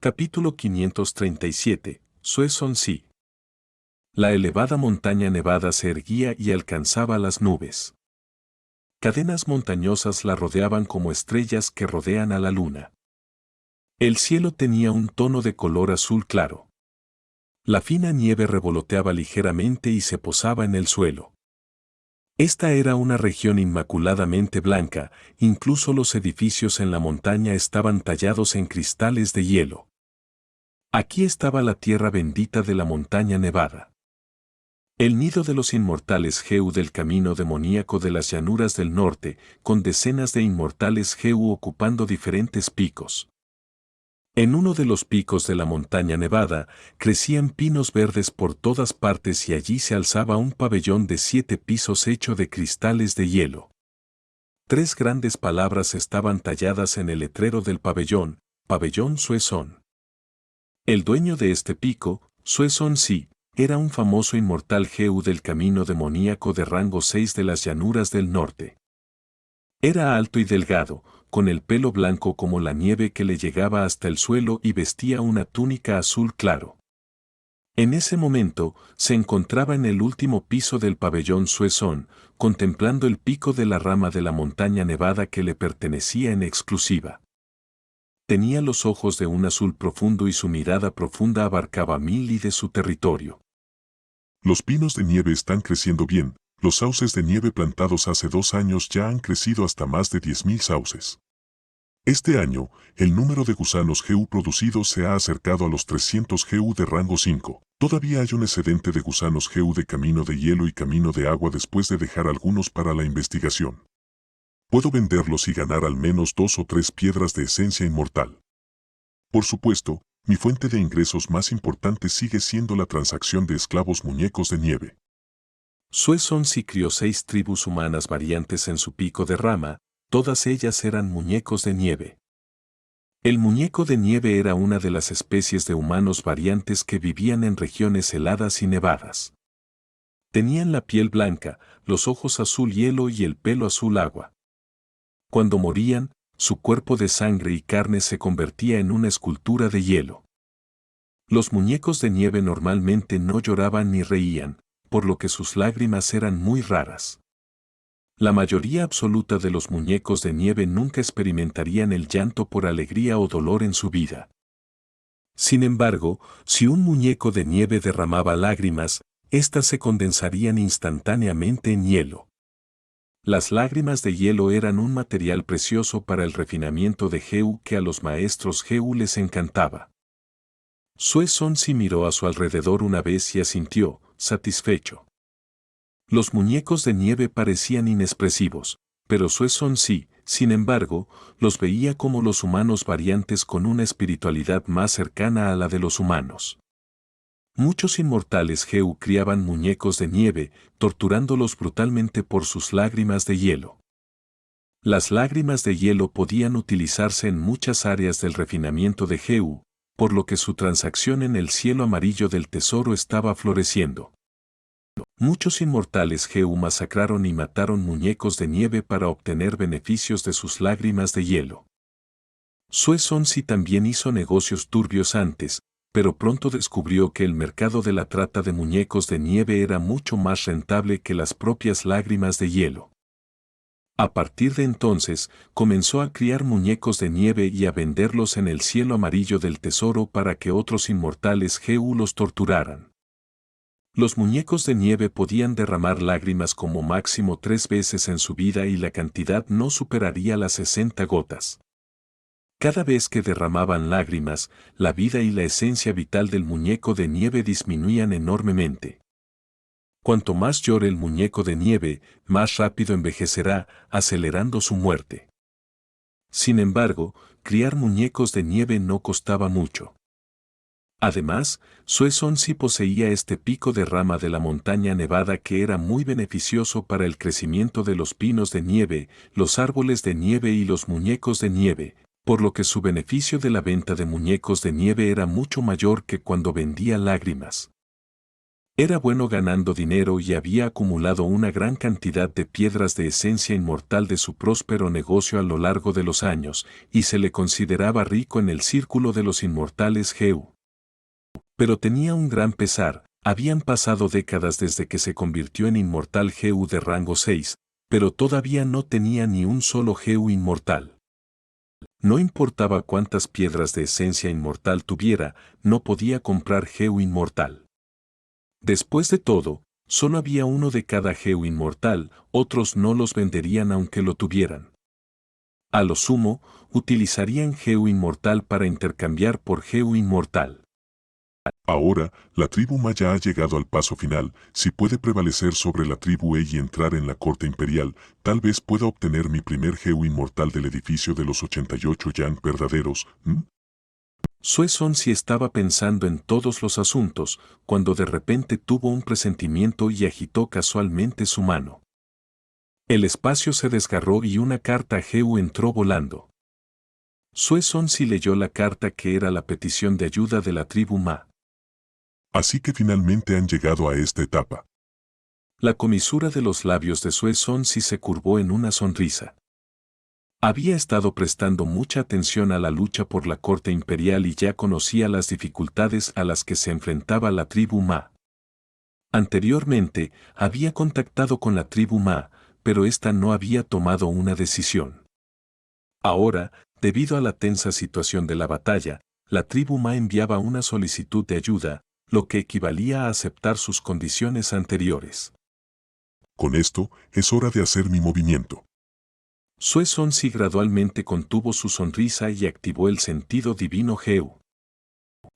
Capítulo 537. Soissons-y. La elevada montaña nevada se erguía y alcanzaba las nubes. Cadenas montañosas la rodeaban como estrellas que rodean a la luna. El cielo tenía un tono de color azul claro. La fina nieve revoloteaba ligeramente y se posaba en el suelo. Esta era una región inmaculadamente blanca, incluso los edificios en la montaña estaban tallados en cristales de hielo. Aquí estaba la tierra bendita de la montaña nevada. El nido de los inmortales Geu del camino demoníaco de las llanuras del norte, con decenas de inmortales Geu ocupando diferentes picos. En uno de los picos de la montaña nevada, crecían pinos verdes por todas partes y allí se alzaba un pabellón de 7 pisos hecho de cristales de hielo. 3 grandes palabras estaban talladas en el letrero del pabellón, Pabellón Soissons. El dueño de este pico, Soissons-y, era un famoso inmortal Geu del camino demoníaco de rango 6 de las llanuras del norte. Era alto y delgado, con el pelo blanco como la nieve que le llegaba hasta el suelo y vestía una túnica azul claro. En ese momento, se encontraba en el último piso del pabellón Soissons, contemplando el pico de la rama de la montaña nevada que le pertenecía en exclusiva. Tenía los ojos de un azul profundo y su mirada profunda abarcaba 1000 li de su territorio. Los pinos de nieve están creciendo bien, los sauces de nieve plantados hace 2 años ya han crecido hasta más de 10.000 sauces. Este año, el número de gusanos Geu producidos se ha acercado a los 300 Geu de rango 5. Todavía hay un excedente de gusanos Geu de camino de hielo y camino de agua después de dejar algunos para la investigación. Puedo venderlos y ganar al menos 2 o 3 piedras de esencia inmortal. Por supuesto, mi fuente de ingresos más importante sigue siendo la transacción de esclavos muñecos de nieve. Soissons-y crió 6 tribus humanas variantes en su pico de rama, todas ellas eran muñecos de nieve. El muñeco de nieve era una de las especies de humanos variantes que vivían en regiones heladas y nevadas. Tenían la piel blanca, los ojos azul hielo y el pelo azul agua. Cuando morían, su cuerpo de sangre y carne se convertía en una escultura de hielo. Los muñecos de nieve normalmente no lloraban ni reían, por lo que sus lágrimas eran muy raras. La mayoría absoluta de los muñecos de nieve nunca experimentarían el llanto por alegría o dolor en su vida. Sin embargo, si un muñeco de nieve derramaba lágrimas, éstas se condensarían instantáneamente en hielo. Las lágrimas de hielo eran un material precioso para el refinamiento de Geu que a los maestros Geu les encantaba. Soissons-y miró a su alrededor una vez y asintió, satisfecho. Los muñecos de nieve parecían inexpresivos, pero Soissons-y, sin embargo, los veía como los humanos variantes con una espiritualidad más cercana a la de los humanos. Muchos inmortales Geu criaban muñecos de nieve, torturándolos brutalmente por sus lágrimas de hielo. Las lágrimas de hielo podían utilizarse en muchas áreas del refinamiento de Geu, por lo que su transacción en el cielo amarillo del tesoro estaba floreciendo. Muchos inmortales Geu masacraron y mataron muñecos de nieve para obtener beneficios de sus lágrimas de hielo. Soissons-y también hizo negocios turbios antes, pero pronto descubrió que el mercado de la trata de muñecos de nieve era mucho más rentable que las propias lágrimas de hielo. A partir de entonces, comenzó a criar muñecos de nieve y a venderlos en el cielo amarillo del tesoro para que otros inmortales Geu los torturaran. Los muñecos de nieve podían derramar lágrimas como máximo 3 veces en su vida y la cantidad no superaría las 60 gotas. Cada vez que derramaban lágrimas, la vida y la esencia vital del muñeco de nieve disminuían enormemente. Cuanto más llore el muñeco de nieve, más rápido envejecerá, acelerando su muerte. Sin embargo, criar muñecos de nieve no costaba mucho. Además, Soissons-y poseía este pico de rama de la montaña nevada que era muy beneficioso para el crecimiento de los pinos de nieve, los árboles de nieve y los muñecos de nieve, por lo que su beneficio de la venta de muñecos de nieve era mucho mayor que cuando vendía lágrimas. Era bueno ganando dinero y había acumulado una gran cantidad de piedras de esencia inmortal de su próspero negocio a lo largo de los años, y se le consideraba rico en el círculo de los inmortales Heu. Pero tenía un gran pesar, habían pasado décadas desde que se convirtió en inmortal Heu de rango 6, pero todavía no tenía ni un solo Heu inmortal. No importaba cuántas piedras de esencia inmortal tuviera, no podía comprar Heu inmortal. Después de todo, solo había uno de cada Heu inmortal, otros no los venderían aunque lo tuvieran. A lo sumo, utilizarían Heu inmortal para intercambiar por Heu inmortal. Ahora, la tribu Maya ha llegado al paso final. Si puede prevalecer sobre la tribu Ei y entrar en la corte imperial, tal vez pueda obtener mi primer Heu inmortal del edificio de los 88 Yang verdaderos. Sue Sonsi estaba pensando en todos los asuntos, cuando de repente tuvo un presentimiento y agitó casualmente su mano. El espacio se desgarró y una carta Heu entró volando. Sue Sonsi leyó la carta que era la petición de ayuda de la tribu Ma. Así que finalmente han llegado a esta etapa. La comisura de los labios de Sue Sonsi se curvó en una sonrisa. Había estado prestando mucha atención a la lucha por la corte imperial y ya conocía las dificultades a las que se enfrentaba la tribu Ma. Anteriormente, había contactado con la tribu Ma, pero ésta no había tomado una decisión. Ahora, debido a la tensa situación de la batalla, la tribu Ma enviaba una solicitud de ayuda, lo que equivalía a aceptar sus condiciones anteriores. Con esto, es hora de hacer mi movimiento. Sue Sonsi gradualmente contuvo su sonrisa y activó el sentido divino Heu.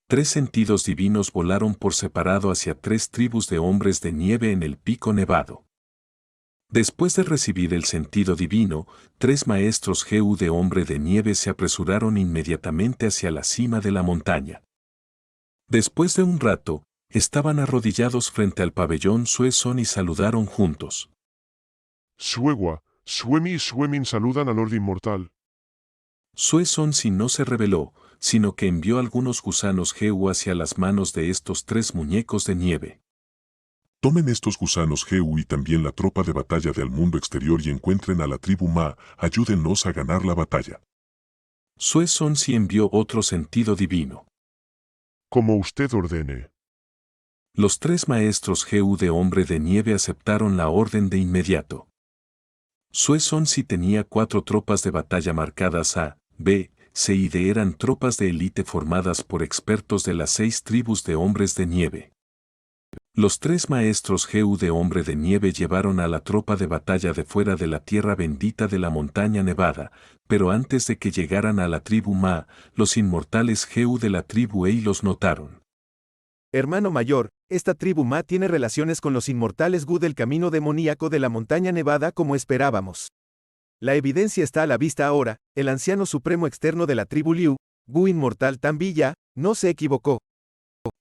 3 sentidos divinos volaron por separado hacia 3 tribus de hombres de nieve en el pico nevado. Después de recibir el sentido divino, 3 maestros Heu de hombre de nieve se apresuraron inmediatamente hacia la cima de la montaña. Después de un rato, estaban arrodillados frente al pabellón Sueson y saludaron juntos. Suegua, Suemi y Suemin saludan al Lord Inmortal. Sue Sonsi no se rebeló, sino que envió algunos gusanos Heu hacia las manos de estos 3 muñecos de nieve. Tomen estos gusanos Heu y también la tropa de batalla del mundo exterior y encuentren a la tribu Ma, ayúdennos a ganar la batalla. Sue Sonsi envió otro sentido divino. Como usted ordene. Los 3 maestros Heu de hombre de nieve aceptaron la orden de inmediato. Sue Sonsi tenía 4 tropas de batalla marcadas A, B, C y D eran tropas de élite formadas por expertos de las 6 tribus de hombres de nieve. Los 3 maestros Heu de hombre de nieve llevaron a la tropa de batalla de fuera de la tierra bendita de la montaña nevada, pero antes de que llegaran a la tribu Ma, los inmortales Heu de la tribu Ei los notaron. Hermano mayor, esta tribu Ma tiene relaciones con los inmortales Gu del camino demoníaco de la montaña nevada como esperábamos. La evidencia está a la vista ahora, el anciano supremo externo de la tribu Liu, Gu inmortal Tambilla, no se equivocó.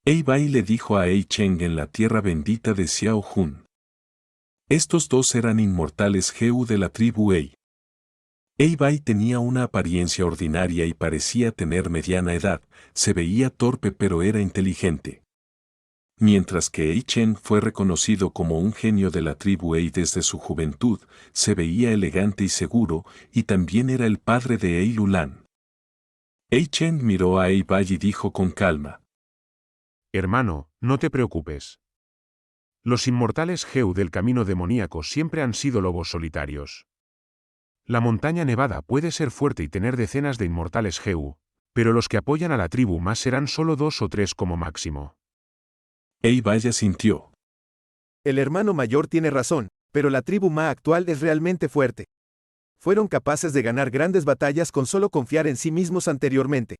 Ei Bai le dijo a Ei Cheng en la tierra bendita de Xiao Jun. Estos 2 eran inmortales Heu de la tribu Ei. Ei Bai tenía una apariencia ordinaria y parecía tener mediana edad, se veía torpe pero era inteligente. Mientras que Ei Chen fue reconocido como un genio de la tribu Ei desde su juventud, se veía elegante y seguro, y también era el padre de Ei Lulan. Ei Chen miró a Ei Bai y dijo con calma: Hermano, no te preocupes. Los inmortales Heu del camino demoníaco siempre han sido lobos solitarios. La montaña nevada puede ser fuerte y tener decenas de inmortales Heu, pero los que apoyan a la tribu más serán solo 2 o 3 como máximo. Ei Bai asintió. El hermano mayor tiene razón, pero la tribu Ma actual es realmente fuerte. Fueron capaces de ganar grandes batallas con solo confiar en sí mismos anteriormente.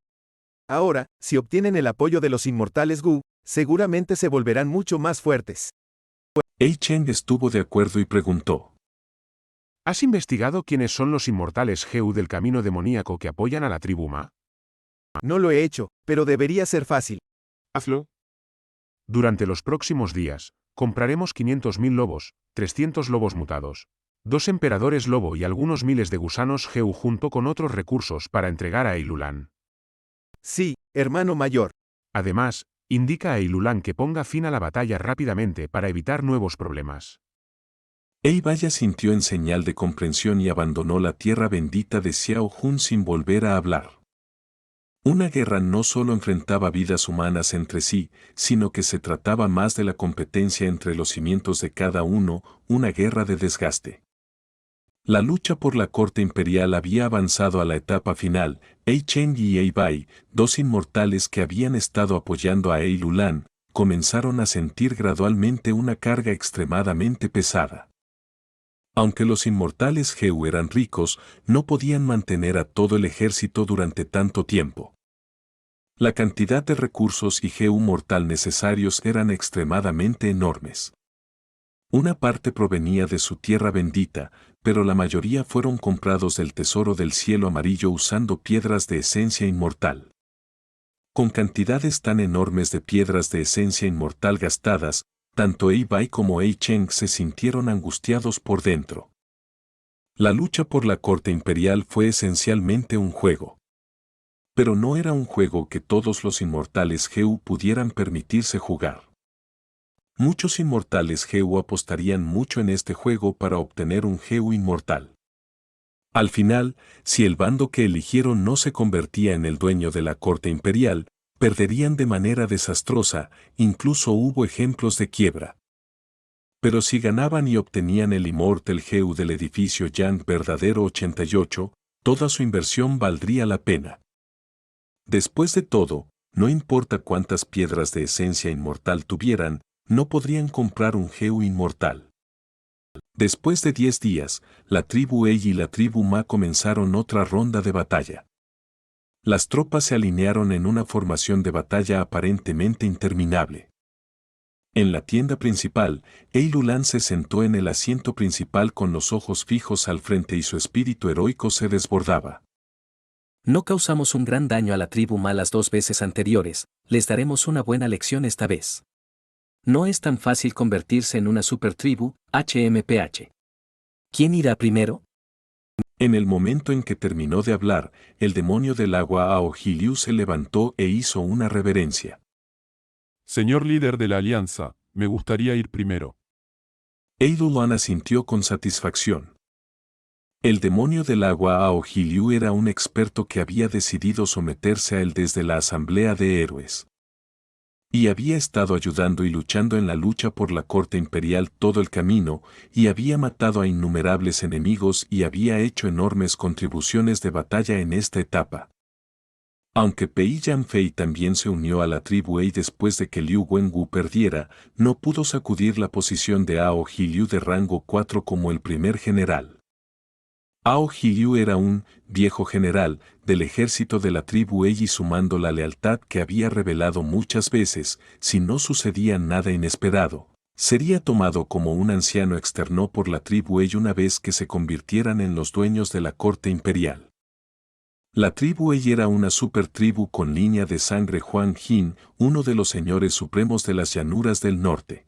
Ahora, si obtienen el apoyo de los inmortales Gu, seguramente se volverán mucho más fuertes. Ei Chen estuvo de acuerdo y preguntó: ¿Has investigado quiénes son los inmortales Heu del camino demoníaco que apoyan a la tribu Ma? No lo he hecho, pero debería ser fácil. Hazlo. Durante los próximos días, compraremos 500.000 lobos, 300 lobos mutados, 2 emperadores lobo y algunos miles de gusanos Heu junto con otros recursos para entregar a Ei Lulan. Sí, hermano mayor. Además, Indica a Eilulan que ponga fin a la batalla rápidamente para evitar nuevos problemas. Eibaya sintió en señal de comprensión y abandonó la tierra bendita de Xiao Jun sin volver a hablar. Una guerra no solo enfrentaba vidas humanas entre sí, sino que se trataba más de la competencia entre los cimientos de cada uno, una guerra de desgaste. La lucha por la corte imperial había avanzado a la etapa final. Ei Cheng y Ei Bai, dos inmortales que habían estado apoyando a Ei Lulan, comenzaron a sentir gradualmente una carga extremadamente pesada. Aunque los inmortales Heu eran ricos, no podían mantener a todo el ejército durante tanto tiempo. La cantidad de recursos y Heu mortal necesarios eran extremadamente enormes. Una parte provenía de su tierra bendita, pero la mayoría fueron comprados del tesoro del cielo amarillo usando piedras de esencia inmortal. Con cantidades tan enormes de piedras de esencia inmortal gastadas, tanto Ei Bai como Ei Cheng se sintieron angustiados por dentro. La lucha por la corte imperial fue esencialmente un juego. Pero no era un juego que todos los inmortales Heu pudieran permitirse jugar. Muchos inmortales Heu apostarían mucho en este juego para obtener un Heu inmortal. Al final, si el bando que eligieron no se convertía en el dueño de la corte imperial, perderían de manera desastrosa, incluso hubo ejemplos de quiebra. Pero si ganaban y obtenían el Immortal Heu del edificio Yang verdadero 88, toda su inversión valdría la pena. Después de todo, no importa cuántas piedras de esencia inmortal tuvieran, no podrían comprar un Heu inmortal. Después de 10 días, la tribu Ei y la tribu Ma comenzaron otra ronda de batalla. Las tropas se alinearon en una formación de batalla aparentemente interminable. En la tienda principal, Ei Lulan se sentó en el asiento principal con los ojos fijos al frente y su espíritu heroico se desbordaba. No causamos un gran daño a la tribu Ma las 2 veces anteriores, les daremos una buena lección esta vez. No es tan fácil convertirse en una supertribu, HMPH. ¿Quién irá primero? En el momento en que terminó de hablar, el demonio del agua Aohiliu se levantó e hizo una reverencia. Señor líder de la alianza, me gustaría ir primero. Ei Lulan asintió con satisfacción. El demonio del agua Aohiliu era un experto que había decidido someterse a él desde la Asamblea de Héroes. Y había estado ayudando y luchando en la lucha por la corte imperial todo el camino, y había matado a innumerables enemigos y había hecho enormes contribuciones de batalla en esta etapa. Aunque Pei Yanfei también se unió a la tribu Ei después de que Liu Wenwu perdiera, no pudo sacudir la posición de Aohiliu de rango 4 como el primer general. Aohiliu era un viejo general del ejército de la tribu Ei y sumando la lealtad que había revelado muchas veces, si no sucedía nada inesperado, sería tomado como un anciano externo por la tribu Ei una vez que se convirtieran en los dueños de la corte imperial. La tribu Ei era una supertribu con línea de sangre Huang Jin, uno de los señores supremos de las llanuras del norte.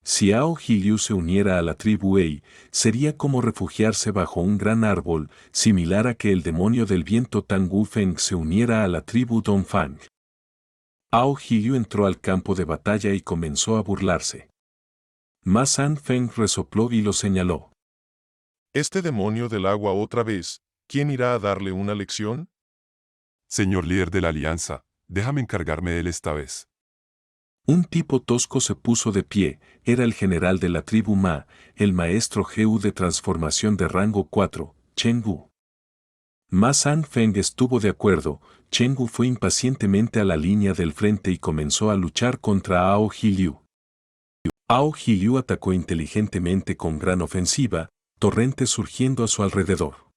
Si Aohiliu se uniera a la tribu Ei, sería como refugiarse bajo un gran árbol, similar a que el demonio del viento Tang Wufeng se uniera a la tribu Dongfang. Aohiliu entró al campo de batalla y comenzó a burlarse. Ma Sanfeng resopló y lo señaló. ¿Este demonio del agua otra vez? ¿Quién irá a darle una lección? Señor líder de la alianza, déjame encargarme de él esta vez. Un tipo tosco se puso de pie, era el general de la tribu Ma, el maestro Heu de transformación de rango 4, Chen Wu. Ma Sanfeng estuvo de acuerdo, Chen Wu fue impacientemente a la línea del frente y comenzó a luchar contra Aohiliu. Aohiliu atacó inteligentemente con gran ofensiva, torrentes surgiendo a su alrededor.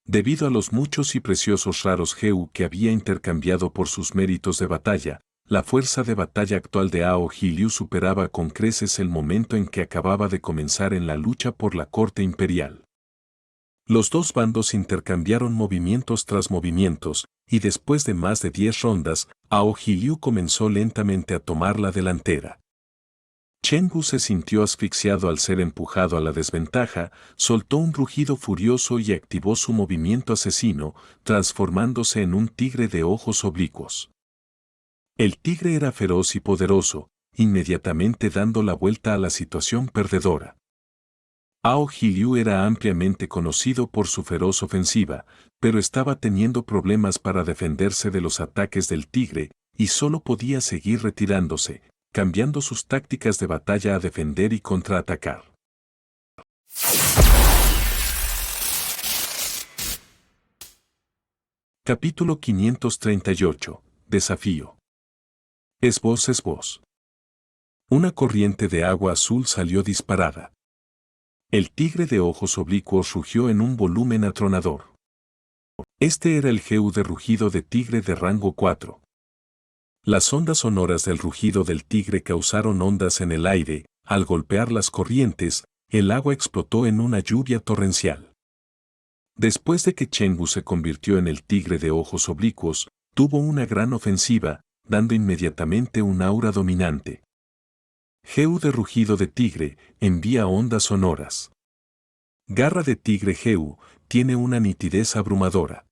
Debido a los muchos y preciosos raros Heu que había intercambiado por sus méritos de batalla, la fuerza de batalla actual de Aohiliu superaba con creces el momento en que acababa de comenzar en la lucha por la corte imperial. Los dos bandos intercambiaron movimientos tras movimientos, y después de más de 10 rondas, Aohiliu comenzó lentamente a tomar la delantera. Chen Wu se sintió asfixiado al ser empujado a la desventaja, soltó un rugido furioso y activó su movimiento asesino, transformándose en un tigre de ojos oblicuos. El tigre era feroz y poderoso, inmediatamente dando la vuelta a la situación perdedora. Ao Hiliu era ampliamente conocido por su feroz ofensiva, pero estaba teniendo problemas para defenderse de los ataques del tigre, y solo podía seguir retirándose, cambiando sus tácticas de batalla a defender y contraatacar. Capítulo 538. Desafío. Esboz, esboz. Una corriente de agua azul salió disparada. El tigre de ojos oblicuos rugió en un volumen atronador. Este era el Heu de rugido de tigre de rango 4. Las ondas sonoras del rugido del tigre causaron ondas en el aire. Al golpear las corrientes, el agua explotó en una lluvia torrencial. Después de que Chenggu se convirtió en el tigre de ojos oblicuos, tuvo una gran ofensiva, dando inmediatamente un aura dominante. Heu de rugido de tigre, envía ondas sonoras. Garra de tigre Heu, tiene una nitidez abrumadora.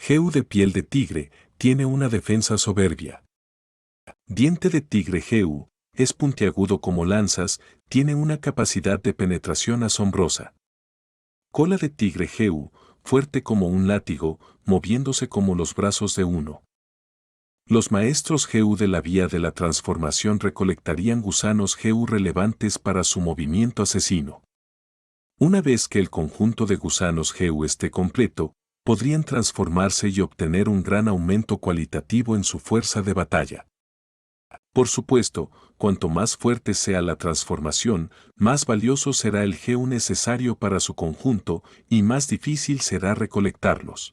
Heu de piel de tigre, tiene una defensa soberbia. Diente de tigre Heu, es puntiagudo como lanzas, tiene una capacidad de penetración asombrosa. Cola de tigre Heu, fuerte como un látigo, moviéndose como los brazos de uno. Los maestros Heu de la vía de la transformación recolectarían gusanos Heu relevantes para su movimiento asesino. Una vez que el conjunto de gusanos Heu esté completo, podrían transformarse y obtener un gran aumento cualitativo en su fuerza de batalla. Por supuesto, cuanto más fuerte sea la transformación, más valioso será el Heu necesario para su conjunto y más difícil será recolectarlos.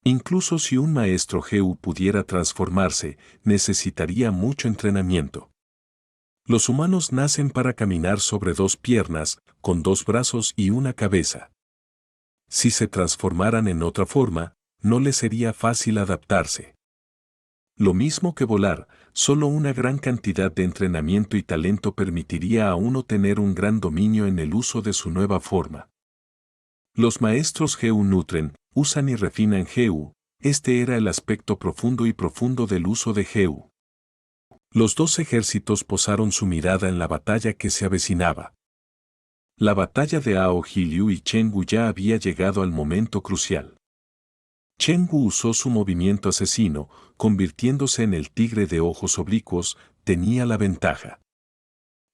Incluso si un maestro Heu pudiera transformarse, necesitaría mucho entrenamiento. Los humanos nacen para caminar sobre dos piernas, con dos brazos y una cabeza. Si se transformaran en otra forma, no les sería fácil adaptarse. Lo mismo que volar, solo una gran cantidad de entrenamiento y talento permitiría a uno tener un gran dominio en el uso de su nueva forma. Los maestros Heu nutren, usan y refinan Heu. Este era el aspecto profundo del uso de Heu. Los dos ejércitos posaron su mirada en la batalla que se avecinaba. La batalla de Ao Hiliu y Chenggu ya había llegado al momento crucial. Chenggu usó su movimiento asesino, convirtiéndose en el tigre de ojos oblicuos, tenía la ventaja.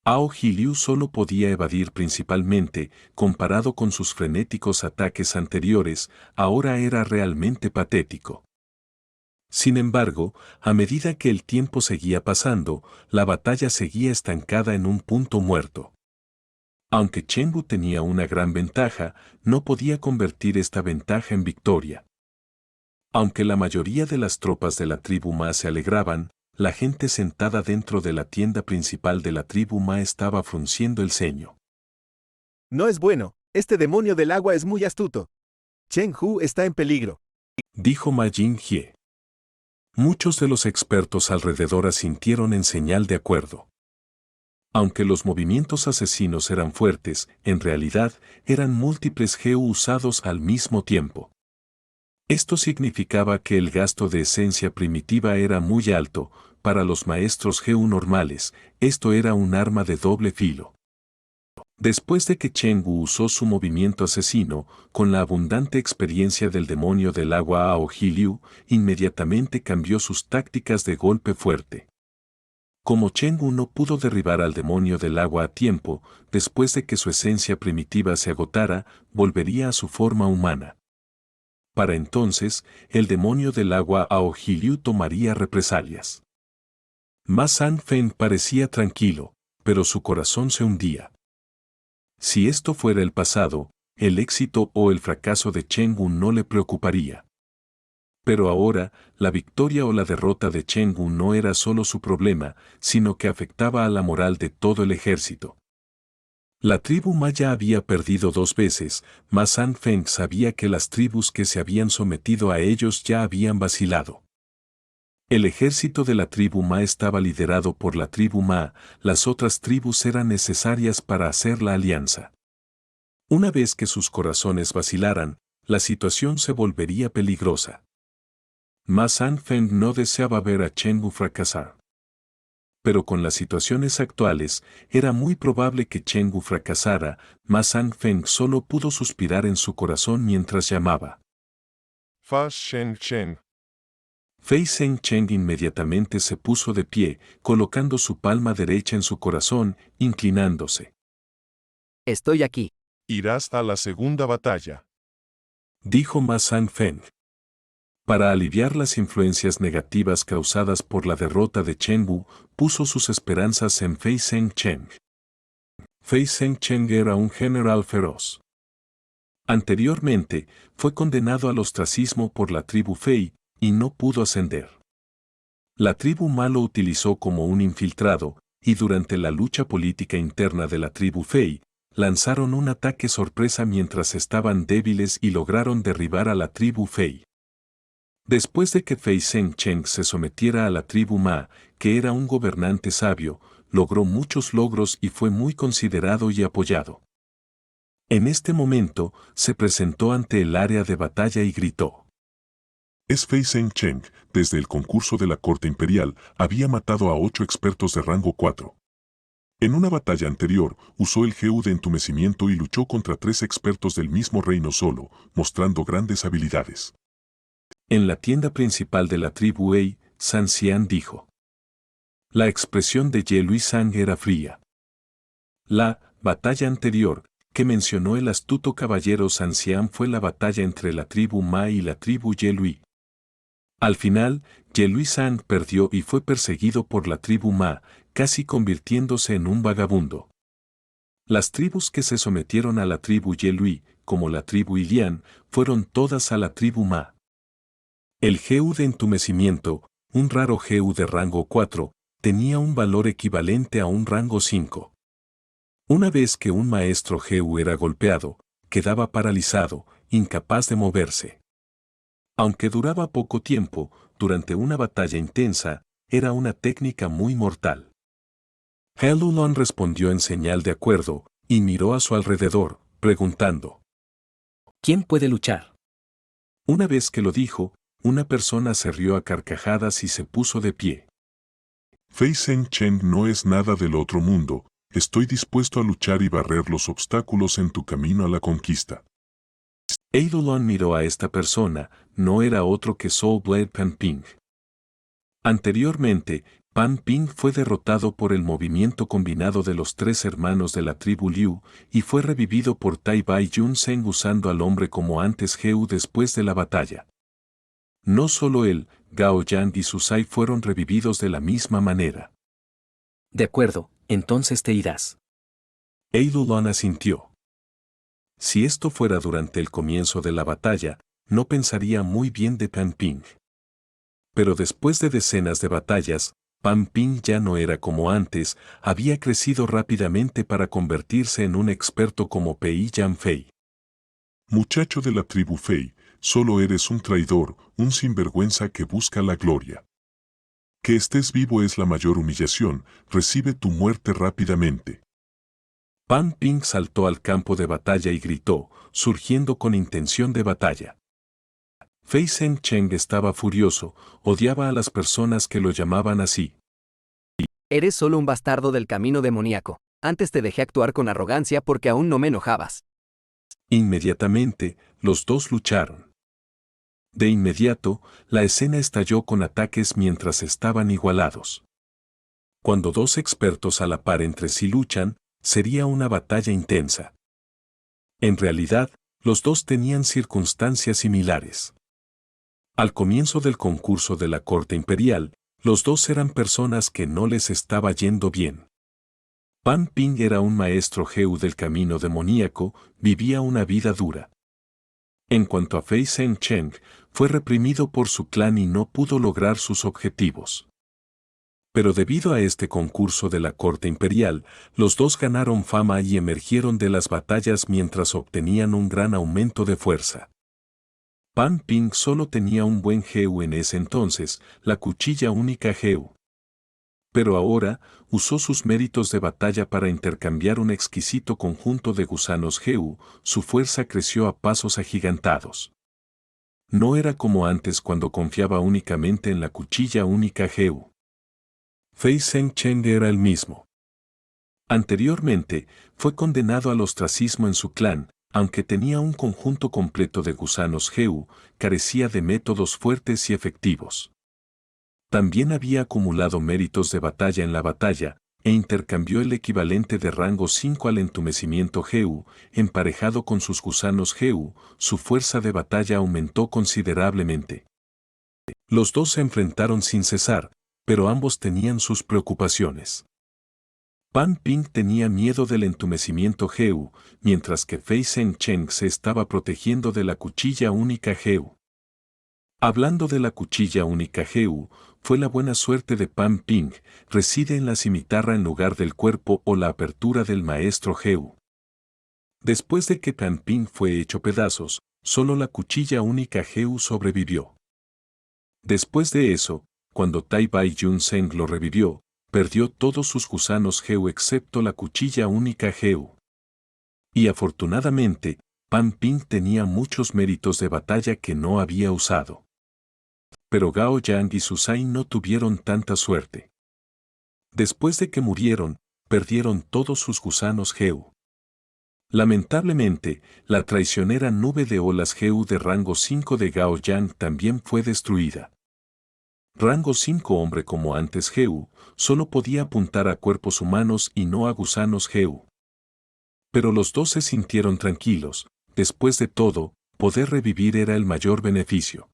Ao Hiliu solo podía evadir principalmente, comparado con sus frenéticos ataques anteriores, ahora era realmente patético. Sin embargo, a medida que el tiempo seguía pasando, la batalla seguía estancada en un punto muerto. Aunque Chenggu tenía una gran ventaja, no podía convertir esta ventaja en victoria. Aunque la mayoría de las tropas de la tribu Ma se alegraban, la gente sentada dentro de la tienda principal de la tribu Ma estaba frunciendo el ceño. No es bueno, este demonio del agua es muy astuto. Chenggu está en peligro, dijo Ma Jinghye. Muchos de los expertos alrededor asintieron en señal de acuerdo. Aunque los movimientos asesinos eran fuertes, en realidad eran múltiples Heu usados al mismo tiempo. Esto significaba que el gasto de esencia primitiva era muy alto. Para los maestros Heu normales, esto era un arma de doble filo. Después de que Chenggu usó su movimiento asesino, con la abundante experiencia del demonio del agua Ao Hiliu, inmediatamente cambió sus tácticas de golpe fuerte. Como Chenggu no pudo derribar al demonio del agua a tiempo, después de que su esencia primitiva se agotara, volvería a su forma humana. Para entonces, el demonio del agua Ao Hiliu tomaría represalias. Ma Sanfen parecía tranquilo, pero su corazón se hundía. Si esto fuera el pasado, el éxito o el fracaso de Chenggu no le preocuparía. Pero ahora, la victoria o la derrota de Chenggu no era solo su problema, sino que afectaba a la moral de todo el ejército. La tribu Ma ya había perdido 2 veces, Ma Sanfeng sabía que las tribus que se habían sometido a ellos ya habían vacilado. El ejército de la tribu Ma estaba liderado por la tribu Ma, las otras tribus eran necesarias para hacer la alianza. Una vez que sus corazones vacilaran, la situación se volvería peligrosa. Ma Sanfeng no deseaba ver a Chen Wu fracasar. Pero con las situaciones actuales, era muy probable que Chen Wu fracasara. Ma Sanfeng solo pudo suspirar en su corazón mientras llamaba. Fa Shen Chen. Fei Zheng Cheng inmediatamente se puso de pie, colocando su palma derecha en su corazón, inclinándose. Estoy aquí. Irás a la segunda batalla. Dijo Ma Sanfeng. Para aliviar las influencias negativas causadas por la derrota de Chen Wu, puso sus esperanzas en Fei Zheng Cheng. Fei Zheng Cheng era un general feroz. Anteriormente, fue condenado al ostracismo por la tribu Fei, y no pudo ascender. La tribu Ma lo utilizó como un infiltrado, y durante la lucha política interna de la tribu Fei, lanzaron un ataque sorpresa mientras estaban débiles y lograron derribar a la tribu Fei. Después de que Fei Zheng Cheng se sometiera a la tribu Ma, que era un gobernante sabio, logró muchos logros y fue muy considerado y apoyado. En este momento, se presentó ante el área de batalla y gritó. Es Fei Zheng Cheng, desde el concurso de la corte imperial, había matado a 8 expertos de rango 4. En una batalla anterior, usó el Heu de entumecimiento y luchó contra 3 expertos del mismo reino solo, mostrando grandes habilidades. En la tienda principal de la tribu Wei, San Xian dijo. La expresión de Ye Luisang era fría. La batalla anterior, que mencionó el astuto caballero San Xian, fue la batalla entre la tribu Ma y la tribu Ye Lui. Al final, Ye Luisang perdió y fue perseguido por la tribu Ma, casi convirtiéndose en un vagabundo. Las tribus que se sometieron a la tribu Ye Lui, como la tribu Ilian, fueron todas a la tribu Ma. El Heu de entumecimiento, un raro Heu de rango 4, tenía un valor equivalente a un rango 5. Una vez que un maestro Heu era golpeado, quedaba paralizado, incapaz de moverse. Aunque duraba poco tiempo, durante una batalla intensa, era una técnica muy mortal. Helulon respondió en señal de acuerdo, y miró a su alrededor, preguntando. ¿Quién puede luchar? Una vez que lo dijo, una persona se rió a carcajadas y se puso de pie. Fei Zheng Cheng no es nada del otro mundo, estoy dispuesto a luchar y barrer los obstáculos en tu camino a la conquista. Eidolon miró a esta persona, no era otro que Soul Blade Pan Ping. Anteriormente, Pan Ping fue derrotado por el movimiento combinado de los 3 hermanos de la tribu Liu, y fue revivido por Tai Bai Yun Zeng usando al hombre como antes Heu después de la batalla. No solo él, Gao Yang y Susai fueron revividos de la misma manera. De acuerdo, entonces te irás. Eidolon asintió. Si esto fuera durante el comienzo de la batalla, no pensaría muy bien de Pan Ping. Pero después de decenas de batallas, Pan Ping ya no era como antes, había crecido rápidamente para convertirse en un experto como Pei Yan Fei. Muchacho de la tribu Fei, solo eres un traidor, un sinvergüenza que busca la gloria. Que estés vivo es la mayor humillación, recibe tu muerte rápidamente. Pan Ping saltó al campo de batalla y gritó, surgiendo con intención de batalla. Fei Zheng Cheng estaba furioso, odiaba a las personas que lo llamaban así. Eres solo un bastardo del camino demoníaco. Antes te dejé actuar con arrogancia porque aún no me enojabas. Inmediatamente, los dos lucharon. De inmediato, la escena estalló con ataques mientras estaban igualados. Cuando 2 expertos a la par entre sí luchan, sería una batalla intensa. En realidad, los dos tenían circunstancias similares. Al comienzo del concurso de la corte imperial, los dos eran personas que no les estaba yendo bien. Pan Ping era un maestro Heu del camino demoníaco, vivía una vida dura. En cuanto a Fei Zheng Cheng, fue reprimido por su clan y no pudo lograr sus objetivos. Pero debido a este concurso de la corte imperial, los dos ganaron fama y emergieron de las batallas mientras obtenían un gran aumento de fuerza. Pan Ping solo tenía un buen Heu en ese entonces, la cuchilla única Heu. Pero ahora, usó sus méritos de batalla para intercambiar un exquisito conjunto de gusanos Heu, su fuerza creció a pasos agigantados. No era como antes cuando confiaba únicamente en la cuchilla única Heu. Fei Zheng Cheng era el mismo. Anteriormente, fue condenado al ostracismo en su clan, aunque tenía un conjunto completo de gusanos Heu, carecía de métodos fuertes y efectivos. También había acumulado méritos de batalla en la batalla, e intercambió el equivalente de rango 5 al entumecimiento Heu, emparejado con sus gusanos Heu, su fuerza de batalla aumentó considerablemente. Los dos se enfrentaron sin cesar, pero ambos tenían sus preocupaciones. Pan Ping tenía miedo del entumecimiento Heu, mientras que Fei Zheng Cheng se estaba protegiendo de la cuchilla única Heu. Hablando de la cuchilla única Heu, fue la buena suerte de Pan Ping, reside en la cimitarra en lugar del cuerpo o la apertura del maestro Heu. Después de que Pan Ping fue hecho pedazos, solo la cuchilla única Heu sobrevivió. Después de eso, cuando Tai Bai Yun Zeng lo revivió, perdió todos sus gusanos Heu excepto la cuchilla única Heu. Y afortunadamente, Pan Ping tenía muchos méritos de batalla que no había usado. Pero Gao Yang y Susai no tuvieron tanta suerte. Después de que murieron, perdieron todos sus gusanos Heu. Lamentablemente, la traicionera nube de olas Heu de rango 5 de Gao Yang también fue destruida. Rango 5 hombre como antes Heu, solo podía apuntar a cuerpos humanos y no a gusanos Heu. Pero los dos se sintieron tranquilos, después de todo, poder revivir era el mayor beneficio.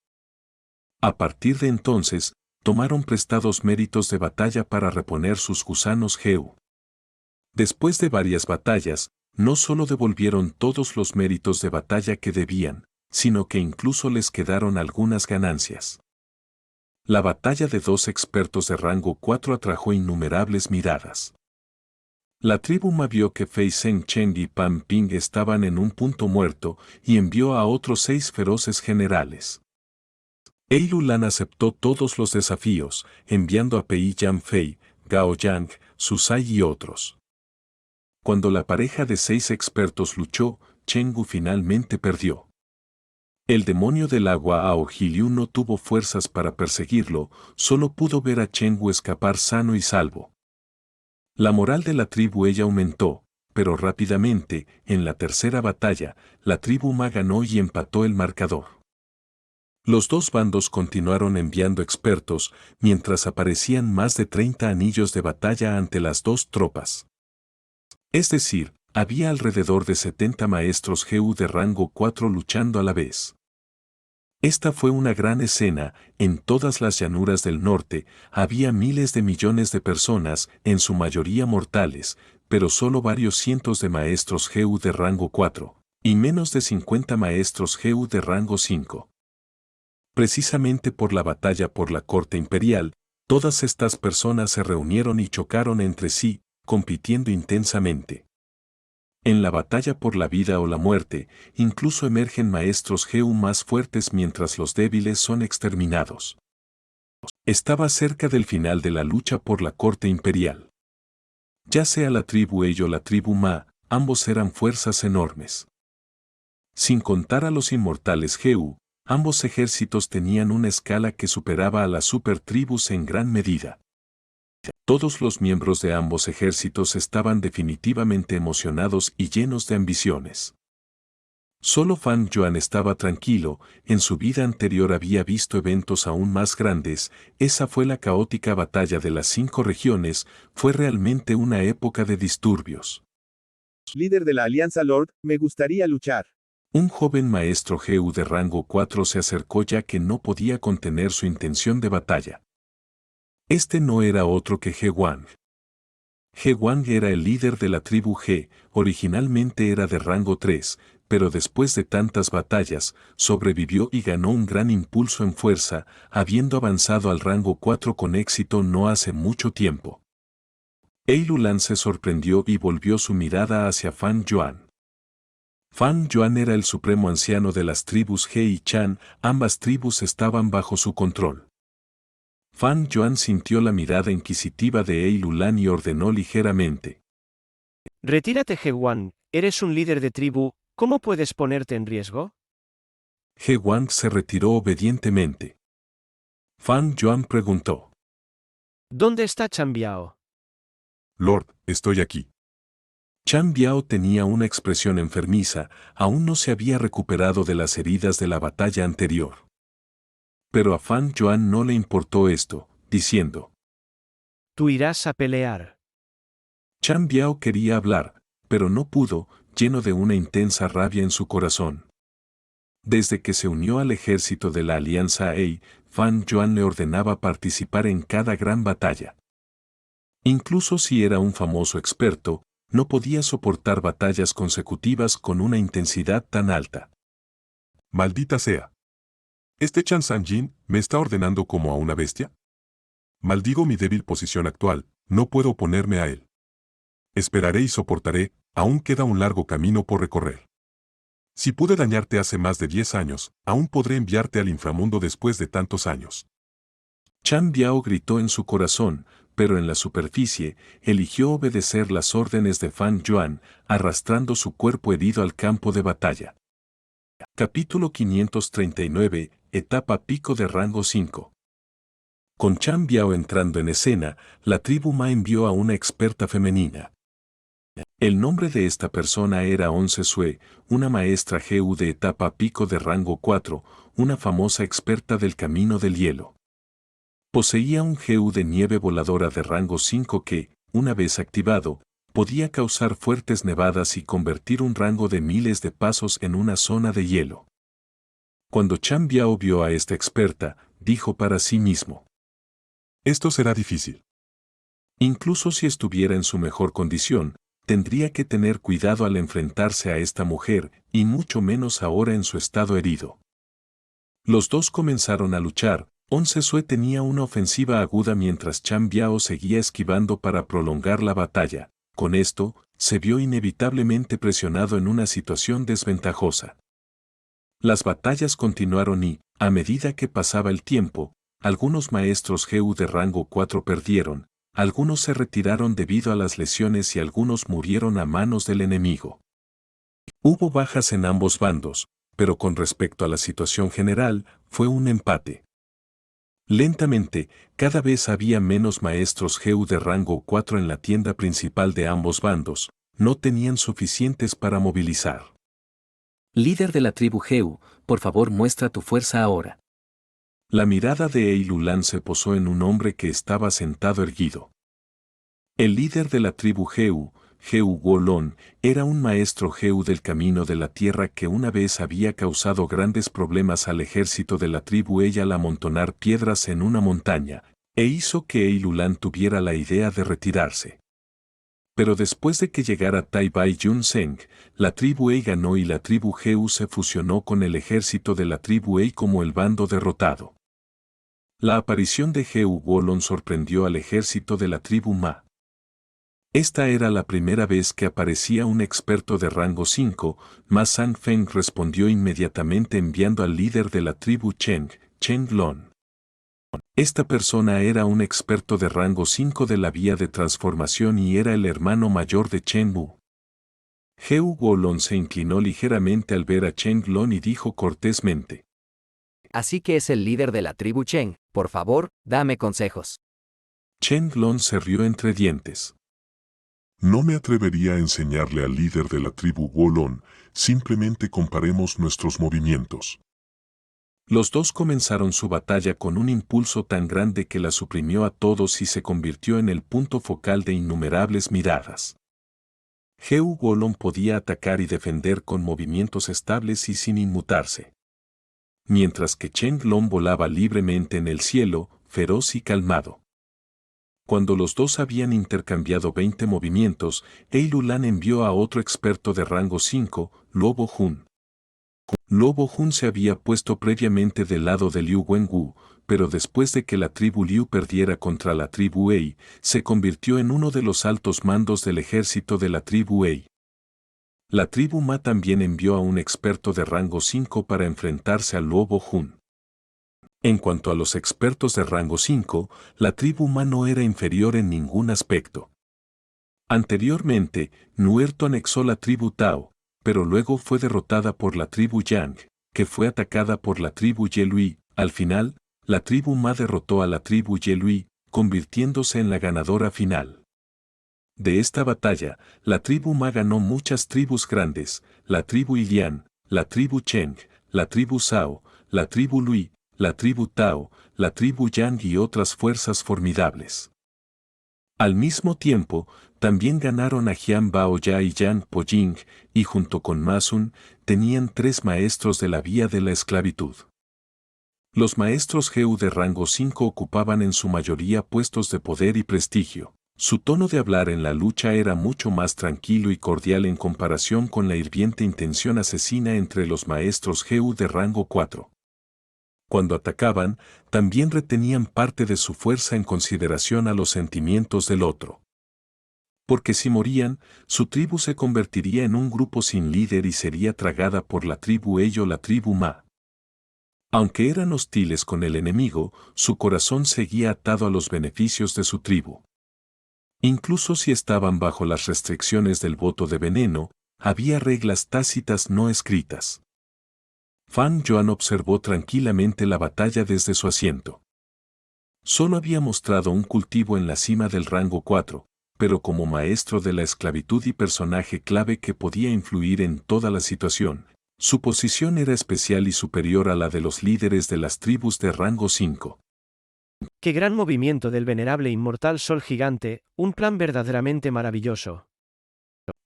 A partir de entonces, tomaron prestados méritos de batalla para reponer sus gusanos Heu. Después de varias batallas, no solo devolvieron todos los méritos de batalla que debían, sino que incluso les quedaron algunas ganancias. La batalla de dos expertos de rango 4 atrajo innumerables miradas. La tribu Ma vio que Fei Zheng Cheng y Pan Ping estaban en un punto muerto y envió a otros 6 feroces generales. Eilu Lan aceptó todos los desafíos, enviando a Pei Yan Fei, Gao Yang, Susai y otros. Cuando la pareja de 6 expertos luchó, Chenggu finalmente perdió. El demonio del agua Ao Hiliu no tuvo fuerzas para perseguirlo, solo pudo ver a Chenggu escapar sano y salvo. La moral de la tribu ella aumentó, pero rápidamente, en la tercera batalla, la tribu Ma ganó y empató el marcador. Los dos bandos continuaron enviando expertos, mientras aparecían más de 30 anillos de batalla ante las dos tropas. Es decir, había alrededor de 70 maestros Heu de rango 4 luchando a la vez. Esta fue una gran escena, en todas las llanuras del norte, había miles de millones de personas, en su mayoría mortales, pero solo varios cientos de maestros Heu de rango 4, y menos de 50 maestros Heu de rango 5. Precisamente por la batalla por la corte imperial, todas estas personas se reunieron y chocaron entre sí, compitiendo intensamente. En la batalla por la vida o la muerte, incluso emergen maestros Heu más fuertes mientras los débiles son exterminados. Estaba cerca del final de la lucha por la corte imperial. Ya sea la tribu Ei o la tribu Ma, ambos eran fuerzas enormes. Sin contar a los inmortales Heu, ambos ejércitos tenían una escala que superaba a las supertribus en gran medida. Todos los miembros de ambos ejércitos estaban definitivamente emocionados y llenos de ambiciones. Solo Fan Yuan estaba tranquilo, en su vida anterior había visto eventos aún más grandes, esa fue la caótica batalla de las 5 regiones, fue realmente una época de disturbios. Líder de la Alianza Lord, me gustaría luchar. Un joven maestro Heu de rango 4 se acercó ya que no podía contener su intención de batalla. Este no era otro que He Wang. He Wang era el líder de la tribu He, originalmente era de rango 3, pero después de tantas batallas, sobrevivió y ganó un gran impulso en fuerza, habiendo avanzado al rango 4 con éxito no hace mucho tiempo. Eilu Lan se sorprendió y volvió su mirada hacia Fan Yuan. Fan Yuan era el supremo anciano de las tribus He y Chan, ambas tribus estaban bajo su control. Fan Yuan sintió la mirada inquisitiva de Eilu Lan y ordenó ligeramente. Retírate, He Wang, eres un líder de tribu, ¿cómo puedes ponerte en riesgo? He Wang se retiró obedientemente. Fan Yuan preguntó. ¿Dónde está Chan Biao? Lord, estoy aquí. Chan Biao tenía una expresión enfermiza, aún no se había recuperado de las heridas de la batalla anterior. Pero a Fan Yuan no le importó esto, diciendo. Tú irás a pelear. Chan Biao quería hablar, pero no pudo, lleno de una intensa rabia en su corazón. Desde que se unió al ejército de la Alianza Ei, Fan Yuan le ordenaba participar en cada gran batalla. Incluso si era un famoso experto, no podía soportar batallas consecutivas con una intensidad tan alta. Maldita sea. ¿Este Chan Sanjin me está ordenando como a una bestia? Maldigo mi débil posición actual, no puedo oponerme a él. Esperaré y soportaré, aún queda un largo camino por recorrer. Si pude dañarte hace más de 10 años, aún podré enviarte al inframundo después de tantos años. Chan Biao gritó en su corazón, pero en la superficie, eligió obedecer las órdenes de Fan Yuan, arrastrando su cuerpo herido al campo de batalla. Capítulo 539, Etapa Pico de Rango 5. Con Chan Biao entrando en escena, la tribu Ma envió a una experta femenina. El nombre de esta persona era Onze Sue, una maestra GU de etapa pico de rango 4, una famosa experta del camino del hielo. Poseía un GU de nieve voladora de rango 5 que, una vez activado, podía causar fuertes nevadas y convertir un rango de miles de pasos en una zona de hielo. Cuando Chan Biao vio a esta experta, dijo para sí mismo. Esto será difícil. Incluso si estuviera en su mejor condición, tendría que tener cuidado al enfrentarse a esta mujer, y mucho menos ahora en su estado herido. Los dos comenzaron a luchar. Onze Sue tenía una ofensiva aguda mientras Chan Biao seguía esquivando para prolongar la batalla. Con esto, se vio inevitablemente presionado en una situación desventajosa. Las batallas continuaron y, a medida que pasaba el tiempo, algunos maestros GU de rango 4 perdieron, algunos se retiraron debido a las lesiones y algunos murieron a manos del enemigo. Hubo bajas en ambos bandos, pero con respecto a la situación general, fue un empate. Lentamente, cada vez había menos maestros GU de rango 4 en la tienda principal de ambos bandos, no tenían suficientes para movilizar. Líder de la tribu GU, por favor muestra tu fuerza ahora. La mirada de Eilulan se posó en un hombre que estaba sentado erguido. El líder de la tribu GU, GU Wolon, era un maestro GU del camino de la tierra que una vez había causado grandes problemas al ejército de la tribu Ei al amontonar piedras en una montaña, e hizo que Eilulan tuviera la idea de retirarse. Pero después de que llegara Tai Bai Yun Seng, la tribu Ei ganó y la tribu GU se fusionó con el ejército de la tribu Ei como el bando derrotado. La aparición de GU Wolon sorprendió al ejército de la tribu Ma. Esta era la primera vez que aparecía un experto de rango 5, Ma San Feng respondió inmediatamente enviando al líder de la tribu Cheng, Cheng Lon. Esta persona era un experto de rango 5 de la vía de transformación y era el hermano mayor de Chen Wu. GU Wolon se inclinó ligeramente al ver a Cheng Lon y dijo cortésmente. Así que es el líder de la tribu Cheng, por favor, dame consejos. Cheng Lon se rió entre dientes. No me atrevería a enseñarle al líder de la tribu Wolon, simplemente comparemos nuestros movimientos. Los dos comenzaron su batalla con un impulso tan grande que la suprimió a todos y se convirtió en el punto focal de innumerables miradas. GU Wolon podía atacar y defender con movimientos estables y sin inmutarse. Mientras que Cheng Lon volaba libremente en el cielo, feroz y calmado. Cuando los dos habían intercambiado 20 movimientos, Eilulan envió a otro experto de rango 5, Luo Jun. Luo Jun se había puesto previamente del lado de Liu Wenwu, pero después de que la tribu Liu perdiera contra la tribu Ei, se convirtió en uno de los altos mandos del ejército de la tribu Ei. La tribu Ma también envió a un experto de rango 5 para enfrentarse a Luo Jun. En cuanto a los expertos de rango 5, la tribu Ma no era inferior en ningún aspecto. Anteriormente, Nuerto anexó la tribu Tao, pero luego fue derrotada por la tribu Yang, que fue atacada por la tribu Yelui. Al final, la tribu Ma derrotó a la tribu Yelui, convirtiéndose en la ganadora final. De esta batalla, la tribu Ma ganó muchas tribus grandes, la tribu Ilian, la tribu Cheng, la tribu Zhao, la tribu Lui, la tribu Tao, la tribu Yang y otras fuerzas formidables. Al mismo tiempo, también ganaron a Jian Baoya y Yang Poying, y junto con Ma Sun, tenían 3 maestros de la vía de la esclavitud. Los maestros Heu de rango 5 ocupaban en su mayoría puestos de poder y prestigio. Su tono de hablar en la lucha era mucho más tranquilo y cordial en comparación con la hirviente intención asesina entre los maestros Heu de rango 4. Cuando atacaban, también retenían parte de su fuerza en consideración a los sentimientos del otro. Porque si morían, su tribu se convertiría en un grupo sin líder y sería tragada por la tribu Ei o la tribu Ma. Aunque eran hostiles con el enemigo, su corazón seguía atado a los beneficios de su tribu. Incluso si estaban bajo las restricciones del voto de veneno, había reglas tácitas no escritas. Fan Yuan observó tranquilamente la batalla desde su asiento. Solo había mostrado un cultivo en la cima del rango 4, pero como maestro de la esclavitud y personaje clave que podía influir en toda la situación, su posición era especial y superior a la de los líderes de las tribus de rango 5. ¡Qué gran movimiento del venerable inmortal Sol Gigante! Un plan verdaderamente maravilloso.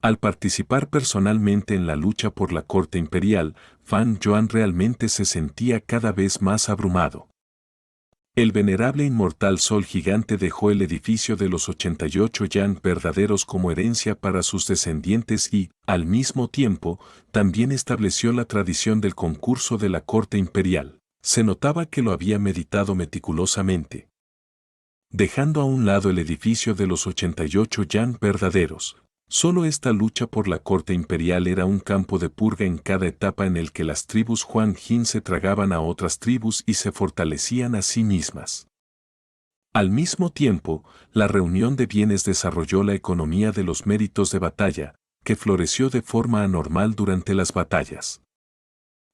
Al participar personalmente en la lucha por la corte imperial, Fan Yuan realmente se sentía cada vez más abrumado. El venerable inmortal Sol Gigante dejó el edificio de los 88 Yan verdaderos como herencia para sus descendientes y, al mismo tiempo, también estableció la tradición del concurso de la corte imperial. Se notaba que lo había meditado meticulosamente. Dejando a un lado el edificio de los 88 Yan verdaderos, solo esta lucha por la corte imperial era un campo de purga en cada etapa en el que las tribus Huang Jin se tragaban a otras tribus y se fortalecían a sí mismas. Al mismo tiempo, la reunión de bienes desarrolló la economía de los méritos de batalla, que floreció de forma anormal durante las batallas.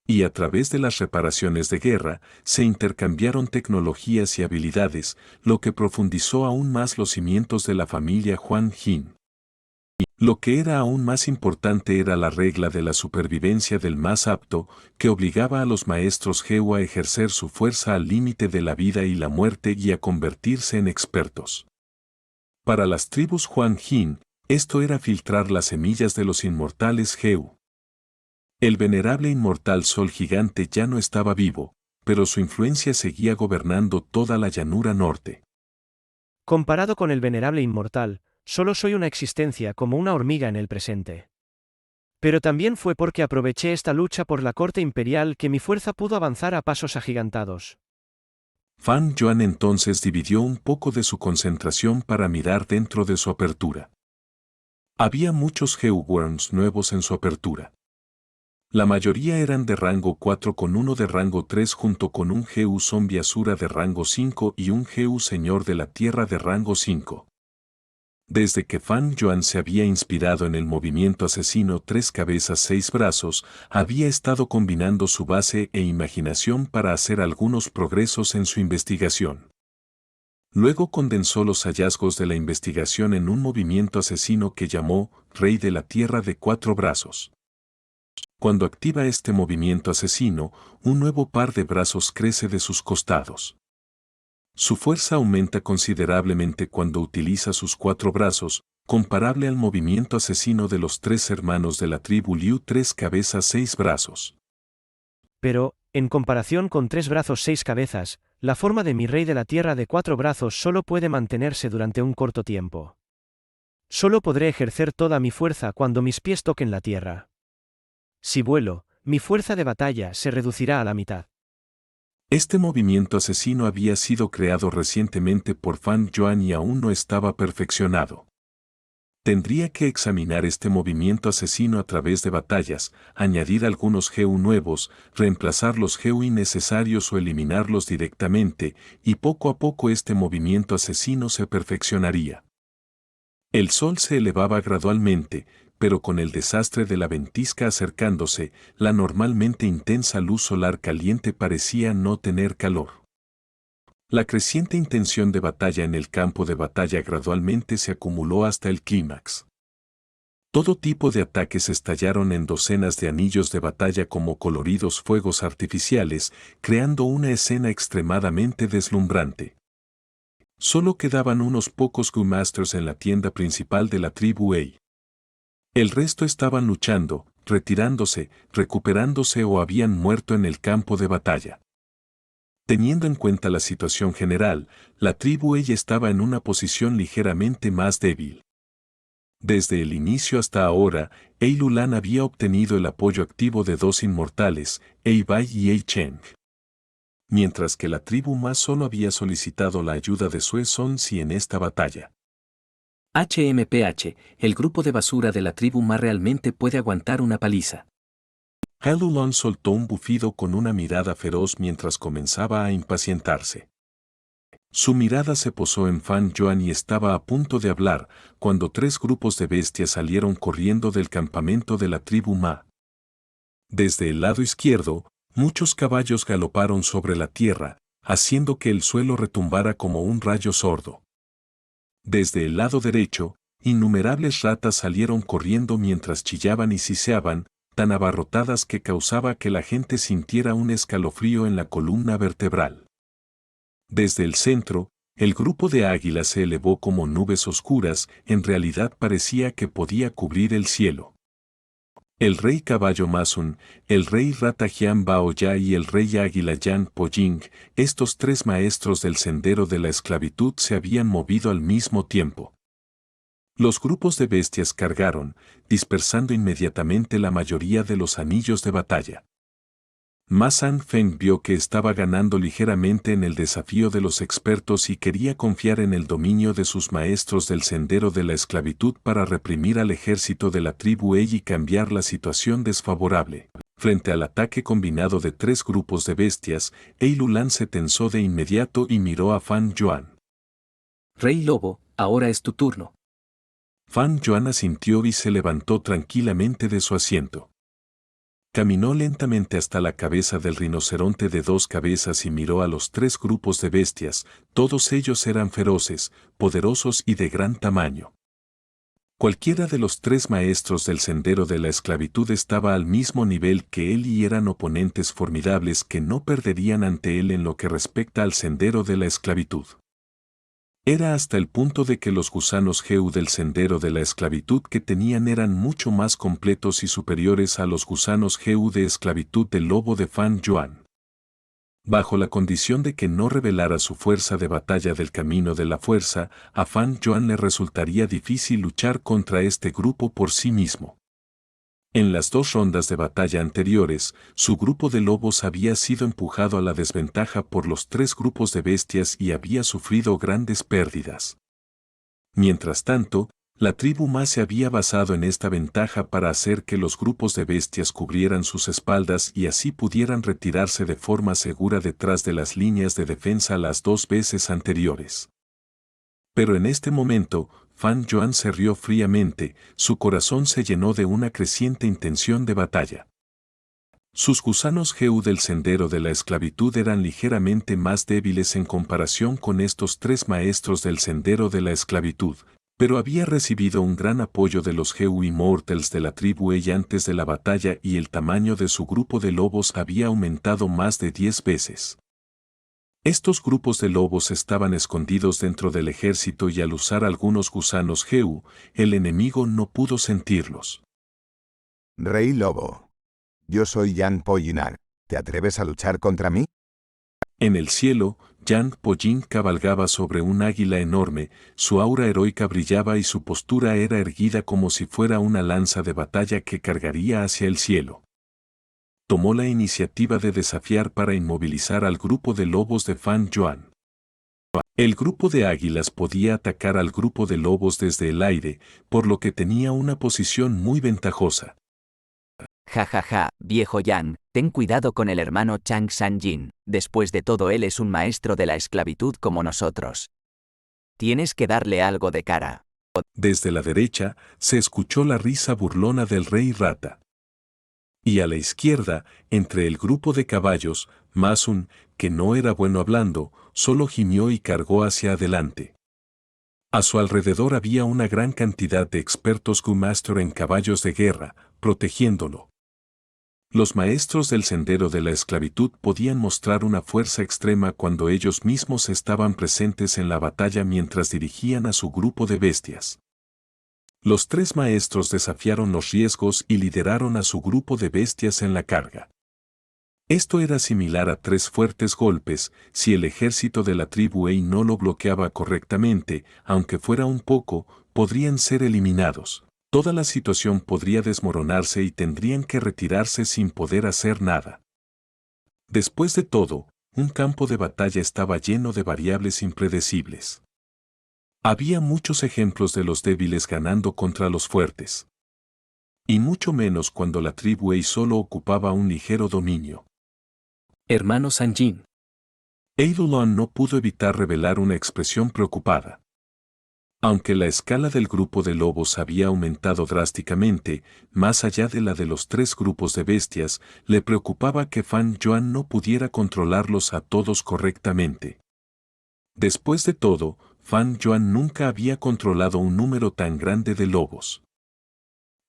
Y a través de las reparaciones de guerra, se intercambiaron tecnologías y habilidades, lo que profundizó aún más los cimientos de la familia Huang Jin. Lo que era aún más importante era la regla de la supervivencia del más apto, que obligaba a los maestros Heu a ejercer su fuerza al límite de la vida y la muerte y a convertirse en expertos. Para las tribus Huang Jin, esto era filtrar las semillas de los inmortales Heu. El venerable inmortal Sol Gigante ya no estaba vivo, pero su influencia seguía gobernando toda la llanura norte. Comparado con el venerable inmortal, solo soy una existencia como una hormiga en el presente. Pero también fue porque aproveché esta lucha por la corte imperial que mi fuerza pudo avanzar a pasos agigantados. Fan Yuan entonces dividió un poco de su concentración para mirar dentro de su apertura. Había muchos Heu-worms nuevos en su apertura. La mayoría eran de rango 4 con uno de rango 3 junto con un Heu zombie Asura de rango 5 y un Heu Señor de la Tierra de rango 5. Desde que Fan Yuan se había inspirado en el movimiento asesino 3 cabezas 6 brazos, había estado combinando su base e imaginación para hacer algunos progresos en su investigación. Luego condensó los hallazgos de la investigación en un movimiento asesino que llamó Rey de la Tierra de 4 brazos. Cuando activa este movimiento asesino, un nuevo par de brazos crece de sus costados. Su fuerza aumenta considerablemente cuando utiliza sus 4 brazos, comparable al movimiento asesino de los 3 hermanos de la tribu Liu 3 cabezas 6 brazos. Pero, en comparación con 3 brazos 6 cabezas, la forma de mi rey de la tierra de 4 brazos solo puede mantenerse durante un corto tiempo. Solo podré ejercer toda mi fuerza cuando mis pies toquen la tierra. Si vuelo, mi fuerza de batalla se reducirá a la mitad. Este movimiento asesino había sido creado recientemente por Fan Yuan y aún no estaba perfeccionado. Tendría que examinar este movimiento asesino a través de batallas, añadir algunos Heu nuevos, reemplazar los Heu innecesarios o eliminarlos directamente, y poco a poco este movimiento asesino se perfeccionaría. El sol se elevaba gradualmente, pero con el desastre de la ventisca acercándose, la normalmente intensa luz solar caliente parecía no tener calor. La creciente intención de batalla en el campo de batalla gradualmente se acumuló hasta el clímax. Todo tipo de ataques estallaron en docenas de anillos de batalla como coloridos fuegos artificiales, creando una escena extremadamente deslumbrante. Solo quedaban unos pocos Q-Masters en la tienda principal de la tribu A. El resto estaban luchando, retirándose, recuperándose o habían muerto en el campo de batalla. Teniendo en cuenta la situación general, la tribu A estaba en una posición ligeramente más débil. Desde el inicio hasta ahora, Eilulan había obtenido el apoyo activo de dos inmortales, Eibai y Eicheng. Mientras que la tribu Ma solo había solicitado la ayuda de Sue Sonsi en esta batalla. HMPH, el grupo de basura de la tribu Ma realmente puede aguantar una paliza. Eilulan soltó un bufido con una mirada feroz mientras comenzaba a impacientarse. Su mirada se posó en Fan Yuan y estaba a punto de hablar, cuando tres grupos de bestias salieron corriendo del campamento de la tribu Ma. Desde el lado izquierdo, muchos caballos galoparon sobre la tierra, haciendo que el suelo retumbara como un rayo sordo. Desde el lado derecho, innumerables ratas salieron corriendo mientras chillaban y siseaban, tan abarrotadas que causaba que la gente sintiera un escalofrío en la columna vertebral. Desde el centro, el grupo de águilas se elevó como nubes oscuras, en realidad parecía que podía cubrir el cielo. El rey caballo Masun, el rey rata Jian Baoya y el rey águila Yan Pojing, estos tres maestros del sendero de la esclavitud se habían movido al mismo tiempo. Los grupos de bestias cargaron, dispersando inmediatamente la mayoría de los anillos de batalla. Ma San Feng vio que estaba ganando ligeramente en el desafío de los expertos y quería confiar en el dominio de sus maestros del sendero de la esclavitud para reprimir al ejército de la tribu Ei y cambiar la situación desfavorable. Frente al ataque combinado de tres grupos de bestias, Eilulan se tensó de inmediato y miró a Fan Yuan. Rey Lobo, ahora es tu turno. Fan Yuan asintió y se levantó tranquilamente de su asiento. Caminó lentamente hasta la cabeza del rinoceronte de dos cabezas y miró a los tres grupos de bestias, todos ellos eran feroces, poderosos y de gran tamaño. Cualquiera de los tres maestros del sendero de la esclavitud estaba al mismo nivel que él y eran oponentes formidables que no perderían ante él en lo que respecta al sendero de la esclavitud. Era hasta el punto de que los gusanos Geu del sendero de la esclavitud que tenían eran mucho más completos y superiores a los gusanos Geu de esclavitud del lobo de Fan Yuan. Bajo la condición de que no revelara su fuerza de batalla del camino de la fuerza, a Fan Yuan le resultaría difícil luchar contra este grupo por sí mismo. En las dos rondas de batalla anteriores, su grupo de lobos había sido empujado a la desventaja por los tres grupos de bestias y había sufrido grandes pérdidas. Mientras tanto, la tribu Ma se había basado en esta ventaja para hacer que los grupos de bestias cubrieran sus espaldas y así pudieran retirarse de forma segura detrás de las líneas de defensa las dos veces anteriores. Pero en este momento, Fan Yuan se rió fríamente, su corazón se llenó de una creciente intención de batalla. Sus gusanos Geu del sendero de la esclavitud eran ligeramente más débiles en comparación con estos tres maestros del sendero de la esclavitud, pero había recibido un gran apoyo de los Geu Immortals de la tribu Ei antes de la batalla y el tamaño de su grupo de lobos había aumentado más de 10 veces. Estos grupos de lobos estaban escondidos dentro del ejército y al usar algunos gusanos Geu, el enemigo no pudo sentirlos. Rey Lobo. Yo soy Yan Poyinar. ¿Te atreves a luchar contra mí? En el cielo, Yan Pojing cabalgaba sobre un águila enorme, su aura heroica brillaba y su postura era erguida como si fuera una lanza de batalla que cargaría hacia el cielo. Tomó la iniciativa de desafiar para inmovilizar al grupo de lobos de Fan Yuan. El grupo de águilas podía atacar al grupo de lobos desde el aire, por lo que tenía una posición muy ventajosa. Ja ja ja, viejo Yan, ten cuidado con el hermano Chang Sanjin, después de todo él es un maestro de la esclavitud como nosotros. Tienes que darle algo de cara. Desde la derecha se escuchó la risa burlona del rey rata. Y a la izquierda, entre el grupo de caballos, Masun, que no era bueno hablando, solo gimió y cargó hacia adelante. A su alrededor había una gran cantidad de expertos Q-Master en caballos de guerra, protegiéndolo. Los maestros del sendero de la esclavitud podían mostrar una fuerza extrema cuando ellos mismos estaban presentes en la batalla mientras dirigían a su grupo de bestias. Los 3 maestros desafiaron los riesgos y lideraron a su grupo de bestias en la carga. Esto era similar a 3 fuertes golpes si el ejército de la tribu Ei no lo bloqueaba correctamente, aunque fuera un poco, podrían ser eliminados. Toda la situación podría desmoronarse y tendrían que retirarse sin poder hacer nada. Después de todo, un campo de batalla estaba lleno de variables impredecibles. Había muchos ejemplos de los débiles ganando contra los fuertes. Y mucho menos cuando la tribu Ei solo ocupaba un ligero dominio. Hermano Sanjin. Eidolon no pudo evitar revelar una expresión preocupada. Aunque la escala del grupo de lobos había aumentado drásticamente, más allá de la de los 3 grupos de bestias, le preocupaba que Fan Yuan no pudiera controlarlos a todos correctamente. Después de todo, Fan Yuan nunca había controlado un número tan grande de lobos.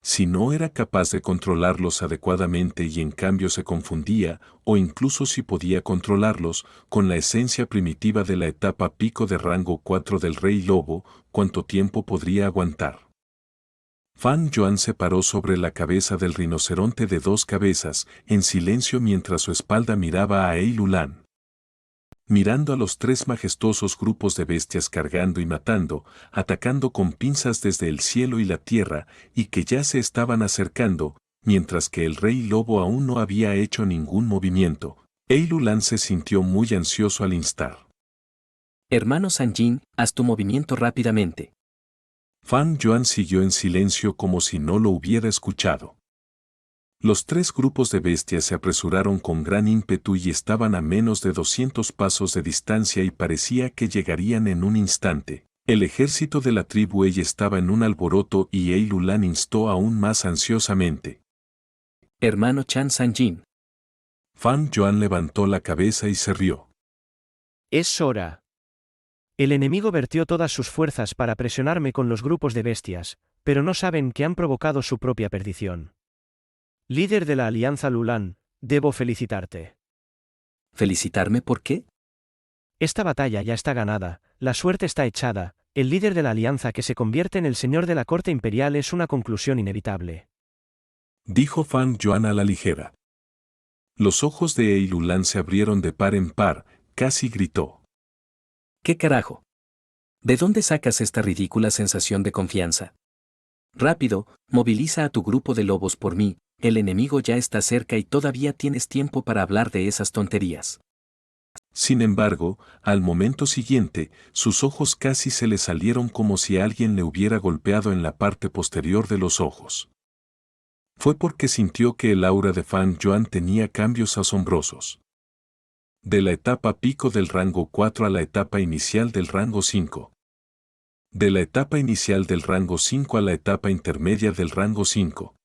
Si no era capaz de controlarlos adecuadamente y en cambio se confundía, o incluso si podía controlarlos, con la esencia primitiva de la etapa pico de rango 4 del Rey Lobo, ¿cuánto tiempo podría aguantar? Fan Yuan se paró sobre la cabeza del rinoceronte de 2 cabezas, en silencio mientras su espalda miraba a Eilulan. Mirando a los 3 majestuosos grupos de bestias cargando y matando, atacando con pinzas desde el cielo y la tierra, y que ya se estaban acercando, mientras que el rey lobo aún no había hecho ningún movimiento, Eilulan se sintió muy ansioso al instar. Hermano Sanjin, haz tu movimiento rápidamente. Fan Yuan siguió en silencio como si no lo hubiera escuchado. Los 3 grupos de bestias se apresuraron con gran ímpetu y estaban a menos de 200 pasos de distancia y parecía que llegarían en un instante. El ejército de la tribu Ei estaba en un alboroto y Eilulan instó aún más ansiosamente. Hermano Chan Sanjin. Fan Yuan levantó la cabeza y se rió. Es hora. El enemigo vertió todas sus fuerzas para presionarme con los grupos de bestias, pero no saben que han provocado su propia perdición. Líder de la Alianza Lulan, debo felicitarte. ¿Felicitarme por qué? Esta batalla ya está ganada, la suerte está echada, el líder de la Alianza que se convierte en el señor de la corte imperial es una conclusión inevitable. Dijo Fan Yuan a la ligera. Los ojos de Eilulan se abrieron de par en par, casi gritó. ¿Qué carajo? ¿De dónde sacas esta ridícula sensación de confianza? Rápido, moviliza a tu grupo de lobos por mí, el enemigo ya está cerca y todavía tienes tiempo para hablar de esas tonterías. Sin embargo, al momento siguiente, sus ojos casi se le salieron como si alguien le hubiera golpeado en la parte posterior de los ojos. Fue porque sintió que el aura de Fan Yuan tenía cambios asombrosos. De la etapa pico del rango 4 a la etapa inicial del rango 5. De la etapa inicial del rango 5 a la etapa intermedia del rango 5.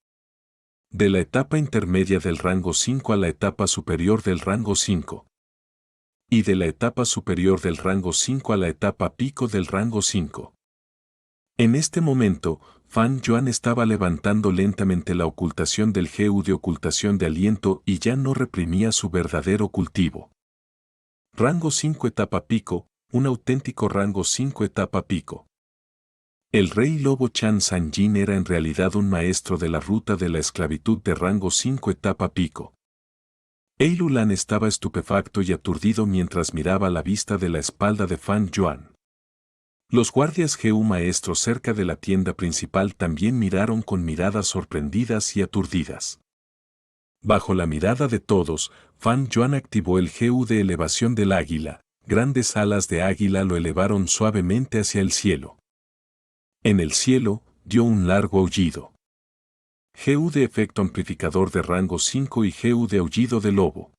De la etapa intermedia del rango 5 a la etapa superior del rango 5. Y de la etapa superior del rango 5 a la etapa pico del rango 5. En este momento, Fan Yuan estaba levantando lentamente la ocultación del GU de ocultación de aliento y ya no reprimía su verdadero cultivo. Rango 5 etapa pico, un auténtico rango 5 etapa pico. El rey lobo Chan Sanjin era en realidad un maestro de la ruta de la esclavitud de rango 5 etapa pico. Eilulan estaba estupefacto y aturdido mientras miraba la vista de la espalda de Fan Yuan. Los guardias GU maestros cerca de la tienda principal también miraron con miradas sorprendidas y aturdidas. Bajo la mirada de todos, Fan Yuan activó el GU de elevación del águila, grandes alas de águila lo elevaron suavemente hacia el cielo. En el cielo, dio un largo aullido. GU de efecto amplificador de rango 5 y GU de aullido de lobo.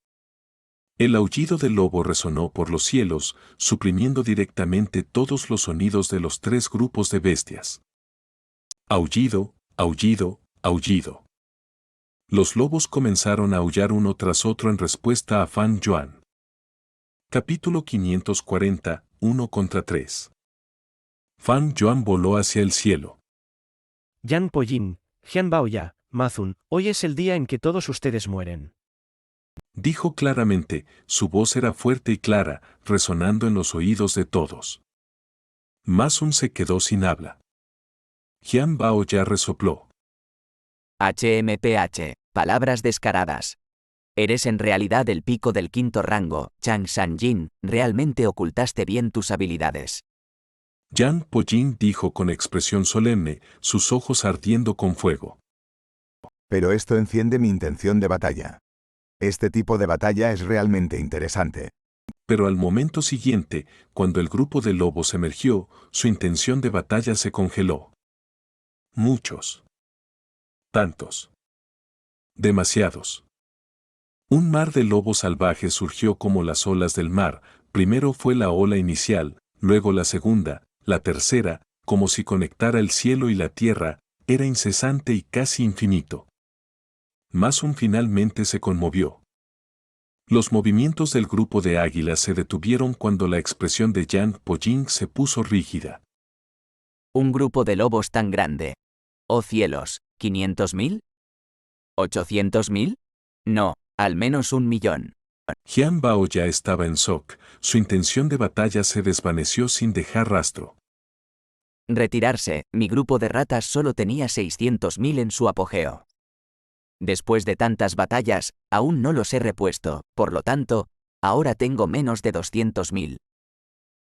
El aullido del lobo resonó por los cielos, suprimiendo directamente todos los sonidos de los 3 grupos de bestias. Aullido, aullido, aullido. Los lobos comenzaron a aullar uno tras otro en respuesta a Fan Yuan. Capítulo 540, 1 contra 3. Fan Yuan voló hacia el cielo. Yan Poyin, Jian Baoya, Mazun, hoy es el día en que todos ustedes mueren. Dijo claramente, su voz era fuerte y clara, resonando en los oídos de todos. Mazun se quedó sin habla. Jian Bao ya resopló. HMPH, palabras descaradas. Eres en realidad el pico del quinto rango, Chang Sanjin, realmente ocultaste bien tus habilidades. Yan Poyin dijo con expresión solemne, sus ojos ardiendo con fuego. Pero esto enciende mi intención de batalla. Este tipo de batalla es realmente interesante. Pero al momento siguiente, cuando el grupo de lobos emergió, su intención de batalla se congeló. Muchos. Tantos. Demasiados. Un mar de lobos salvajes surgió como las olas del mar, primero fue la ola inicial, luego la segunda, la tercera, como si conectara el cielo y la tierra, era incesante y casi infinito. Mazun finalmente se conmovió. Los movimientos del grupo de águilas se detuvieron cuando la expresión de Yan Poyin se puso rígida. Un grupo de lobos tan grande. ¡Oh cielos! ¿500.000? ¿800.000? No, al menos 1.000.000. Jian Bao ya estaba en shock, su intención de batalla se desvaneció sin dejar rastro. Retirarse, mi grupo de ratas solo tenía 600.000 en su apogeo. Después de tantas batallas, aún no los he repuesto, por lo tanto, ahora tengo menos de 200.000.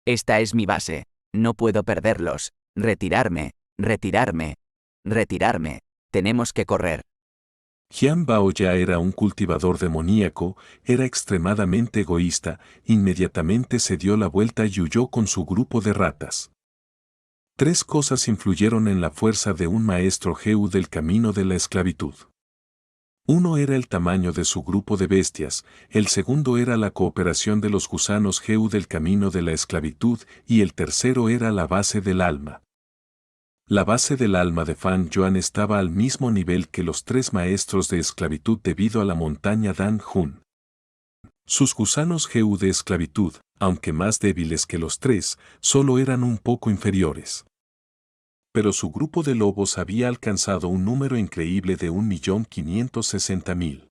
Esta es mi base, no puedo perderlos, retirarme, retirarme, retirarme, tenemos que correr. Jian Bao ya era un cultivador demoníaco, era extremadamente egoísta, inmediatamente se dio la vuelta y huyó con su grupo de ratas. Tres cosas influyeron en la fuerza de un maestro Geu del camino de la esclavitud. Uno era el tamaño de su grupo de bestias, el segundo era la cooperación de los gusanos Geu del camino de la esclavitud y el tercero era la base del alma. La base del alma de Fan Yuan estaba al mismo nivel que los tres maestros de esclavitud debido a la montaña Dan Hun. Sus gusanos Geu de esclavitud, aunque más débiles que los tres, solo eran un poco inferiores. Pero su grupo de lobos había alcanzado un número increíble de 1.560.000.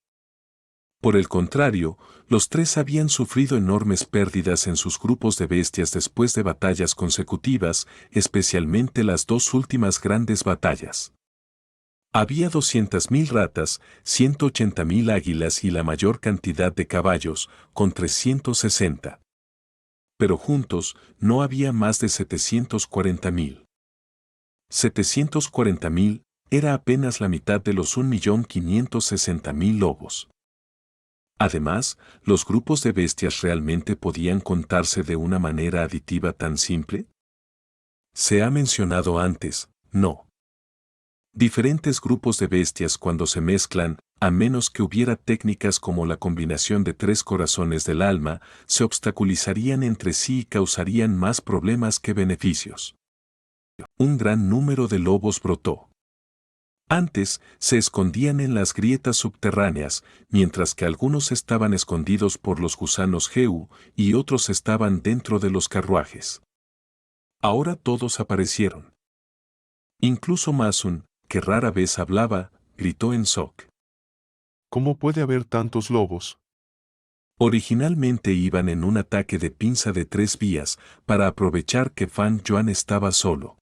Por el contrario, los tres habían sufrido enormes pérdidas en sus grupos de bestias después de batallas consecutivas, especialmente las dos últimas grandes batallas. Había 200.000 ratas, 180.000 águilas y la mayor cantidad de caballos, con 360. Pero juntos, no había más de 740.000. 740.000 era apenas la mitad de los 1.560.000 lobos. Además, ¿los grupos de bestias realmente podían contarse de una manera aditiva tan simple? Se ha mencionado antes, no. Diferentes grupos de bestias cuando se mezclan, a menos que hubiera técnicas como la combinación de tres corazones del alma, se obstaculizarían entre sí y causarían más problemas que beneficios. Un gran número de lobos brotó. Antes, se escondían en las grietas subterráneas, mientras que algunos estaban escondidos por los gusanos Geu y otros estaban dentro de los carruajes. Ahora todos aparecieron. Incluso Mazun, que rara vez hablaba, gritó en shock. ¿Cómo puede haber tantos lobos? Originalmente iban en un ataque de pinza de 3 vías para aprovechar que Fan Yuan estaba solo.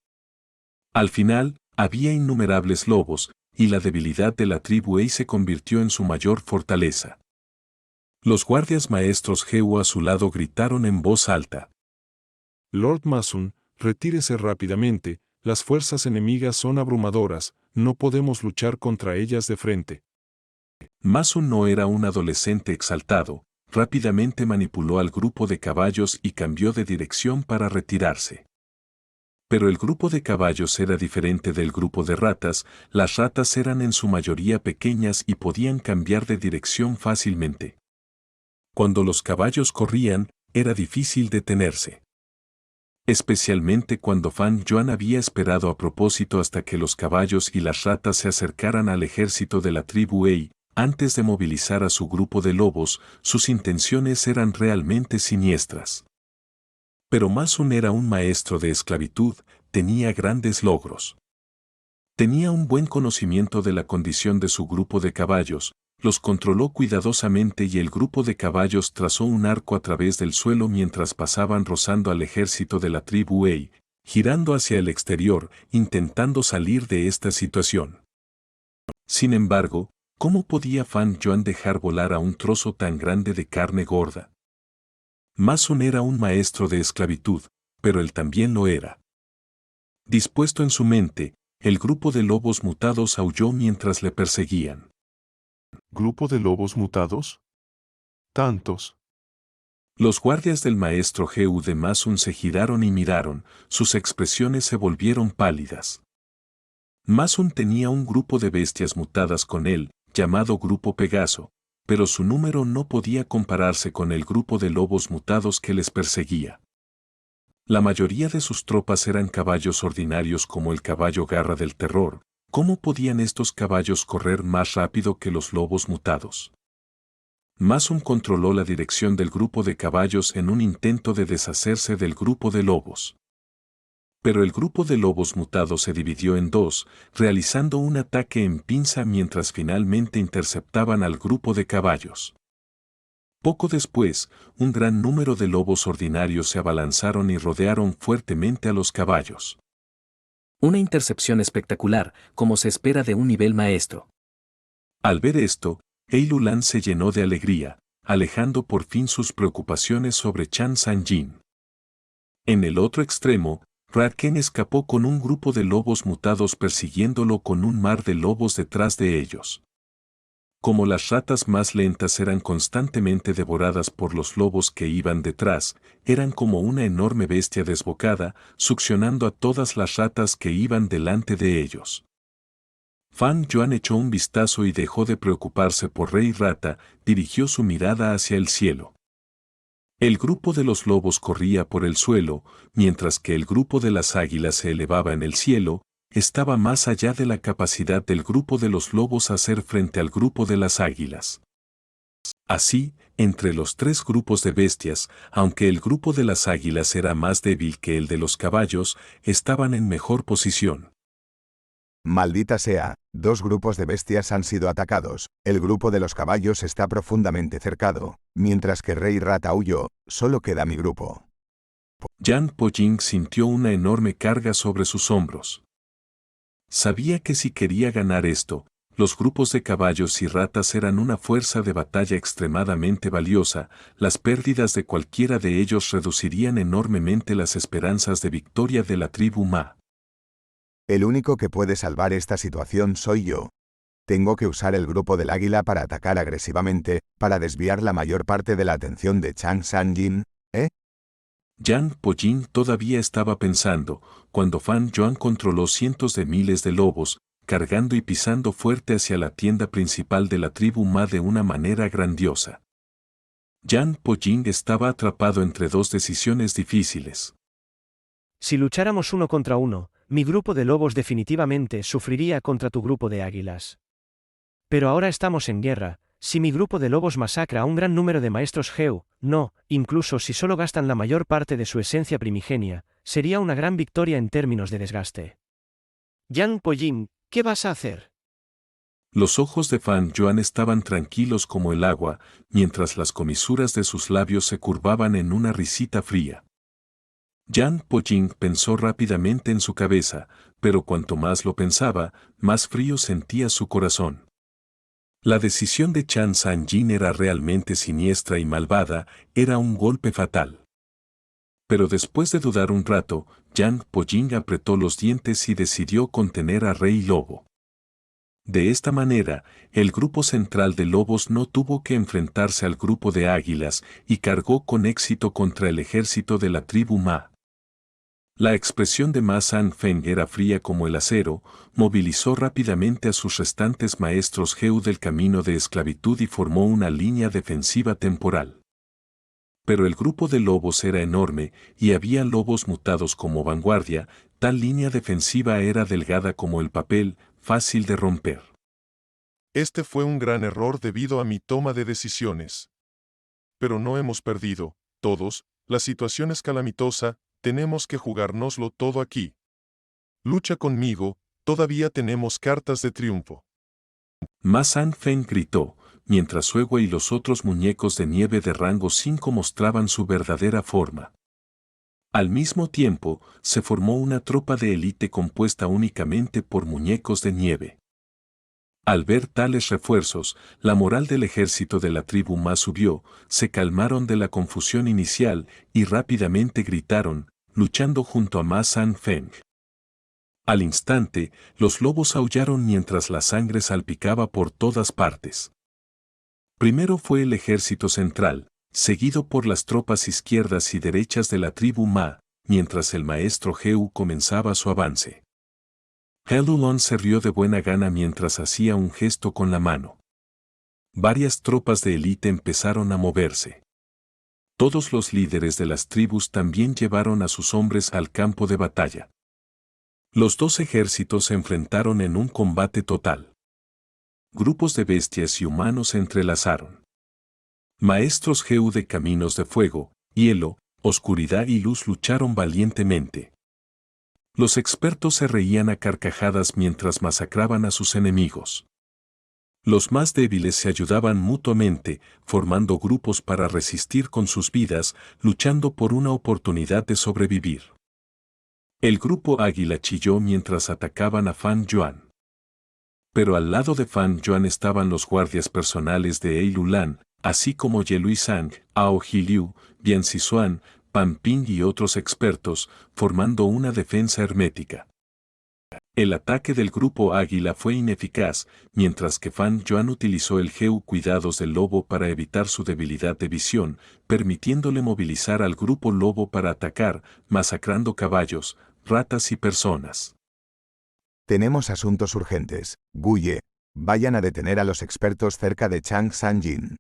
Al final, había innumerables lobos, y la debilidad de la tribu Ei se convirtió en su mayor fortaleza. Los guardias maestros Geu a su lado gritaron en voz alta. Lord Mazun, retírese rápidamente, las fuerzas enemigas son abrumadoras, no podemos luchar contra ellas de frente. Mazun no era un adolescente exaltado, rápidamente manipuló al grupo de caballos y cambió de dirección para retirarse. Pero el grupo de caballos era diferente del grupo de ratas, las ratas eran en su mayoría pequeñas y podían cambiar de dirección fácilmente. Cuando los caballos corrían, era difícil detenerse. Especialmente cuando Fan Yuan había esperado a propósito hasta que los caballos y las ratas se acercaran al ejército de la tribu Ei, antes de movilizar a su grupo de lobos, sus intenciones eran realmente siniestras. Pero Ma Sun era un maestro de esclavitud, tenía grandes logros. Tenía un buen conocimiento de la condición de su grupo de caballos, los controló cuidadosamente y el grupo de caballos trazó un arco a través del suelo mientras pasaban rozando al ejército de la tribu Ei, girando hacia el exterior, intentando salir de esta situación. Sin embargo, ¿cómo podía Fan Yuan dejar volar a un trozo tan grande de carne gorda? Ma Sun era un maestro de esclavitud, pero él también lo era. Dispuesto en su mente, el grupo de lobos mutados aulló mientras le perseguían. ¿Grupo de lobos mutados? Tantos. Los guardias del maestro Heu de Ma Sun se giraron y miraron, sus expresiones se volvieron pálidas. Ma Sun tenía un grupo de bestias mutadas con él, llamado Grupo Pegaso, pero su número no podía compararse con el grupo de lobos mutados que les perseguía. La mayoría de sus tropas eran caballos ordinarios como el caballo Garra del Terror. ¿Cómo podían estos caballos correr más rápido que los lobos mutados? Ma Sun controló la dirección del grupo de caballos en un intento de deshacerse del grupo de lobos. Pero el grupo de lobos mutados se dividió en dos, realizando un ataque en pinza mientras finalmente interceptaban al grupo de caballos. Poco después, un gran número de lobos ordinarios se abalanzaron y rodearon fuertemente a los caballos. Una intercepción espectacular, como se espera de un nivel maestro. Al ver esto, Ei Lulan se llenó de alegría, alejando por fin sus preocupaciones sobre Chan Sanjin. En el otro extremo, Raken escapó con un grupo de lobos mutados persiguiéndolo con un mar de lobos detrás de ellos. Como las ratas más lentas eran constantemente devoradas por los lobos que iban detrás, eran como una enorme bestia desbocada, succionando a todas las ratas que iban delante de ellos. Fan Yuan echó un vistazo y dejó de preocuparse por Rey Rata, dirigió su mirada hacia el cielo. El grupo de los lobos corría por el suelo, mientras que el grupo de las águilas se elevaba en el cielo, estaba más allá de la capacidad del grupo de los lobos hacer frente al grupo de las águilas. Así, entre los tres grupos de bestias, aunque el grupo de las águilas era más débil que el de los caballos, estaban en mejor posición. Maldita sea, dos grupos de bestias han sido atacados, el grupo de los caballos está profundamente cercado, mientras que Rey Rata huyó, solo queda mi grupo. Yan Po-Ying sintió una enorme carga sobre sus hombros. Sabía que si quería ganar esto, los grupos de caballos y ratas eran una fuerza de batalla extremadamente valiosa, las pérdidas de cualquiera de ellos reducirían enormemente las esperanzas de victoria de la tribu Ma. El único que puede salvar esta situación soy yo. Tengo que usar el grupo del águila para atacar agresivamente, para desviar la mayor parte de la atención de Chan Sanjin, ¿eh? Yan Po-Ying todavía estaba pensando, cuando Fan Yuan controló cientos de miles de lobos, cargando y pisando fuerte hacia la tienda principal de la tribu Ma de una manera grandiosa. Yan Po-Ying estaba atrapado entre dos decisiones difíciles. Si lucháramos uno contra uno, mi grupo de lobos definitivamente sufriría contra tu grupo de águilas. Pero ahora estamos en guerra. Si mi grupo de lobos masacra a un gran número de maestros Heu, no, incluso si solo gastan la mayor parte de su esencia primigenia, sería una gran victoria en términos de desgaste. Yan Po-Ying, ¿qué vas a hacer? Los ojos de Fan Yuan estaban tranquilos como el agua, mientras las comisuras de sus labios se curvaban en una risita fría. Yan Po-Ying pensó rápidamente en su cabeza, pero cuanto más lo pensaba, más frío sentía su corazón. La decisión de Chan Sanjin era realmente siniestra y malvada, era un golpe fatal. Pero después de dudar un rato, Yan Po-Ying apretó los dientes y decidió contener a Rey Lobo. De esta manera, el grupo central de lobos no tuvo que enfrentarse al grupo de águilas y cargó con éxito contra el ejército de la tribu Ma. La expresión de Ma Sanfeng era fría como el acero, movilizó rápidamente a sus restantes maestros Heu del camino de esclavitud y formó una línea defensiva temporal. Pero el grupo de lobos era enorme y había lobos mutados como vanguardia, tal línea defensiva era delgada como el papel, fácil de romper. Este fue un gran error debido a mi toma de decisiones. Pero no hemos perdido, todos, la situación es calamitosa, tenemos que jugárnoslo todo aquí. Lucha conmigo, todavía tenemos cartas de triunfo. Ma Sanfeng gritó, mientras Suegua y los otros muñecos de nieve de rango 5 mostraban su verdadera forma. Al mismo tiempo, se formó una tropa de élite compuesta únicamente por muñecos de nieve. Al ver tales refuerzos, la moral del ejército de la tribu Ma subió, se calmaron de la confusión inicial y rápidamente gritaron, luchando junto a Ma Sanfeng. Al instante, los lobos aullaron mientras la sangre salpicaba por todas partes. Primero fue el ejército central, seguido por las tropas izquierdas y derechas de la tribu Ma, mientras el maestro Heu comenzaba su avance. Helulon se rió de buena gana mientras hacía un gesto con la mano. Varias tropas de élite empezaron a moverse. Todos los líderes de las tribus también llevaron a sus hombres al campo de batalla. Los dos ejércitos se enfrentaron en un combate total. Grupos de bestias y humanos se entrelazaron. Maestros Heu de caminos de fuego, hielo, oscuridad y luz lucharon valientemente. Los expertos se reían a carcajadas mientras masacraban a sus enemigos. Los más débiles se ayudaban mutuamente, formando grupos para resistir con sus vidas, luchando por una oportunidad de sobrevivir. El grupo Águila chilló mientras atacaban a Fan Yuan. Pero al lado de Fan Yuan estaban los guardias personales de Eilulan, así como Ye Sang, Ao Liu, Bian Sisuan, Pan Ping y otros expertos, formando una defensa hermética. El ataque del grupo Águila fue ineficaz, mientras que Fan Yuan utilizó el Heu Cuidados del Lobo para evitar su debilidad de visión, permitiéndole movilizar al grupo Lobo para atacar, masacrando caballos, ratas y personas. Tenemos asuntos urgentes, Guye. Vayan a detener a los expertos cerca de Chang Sanjin.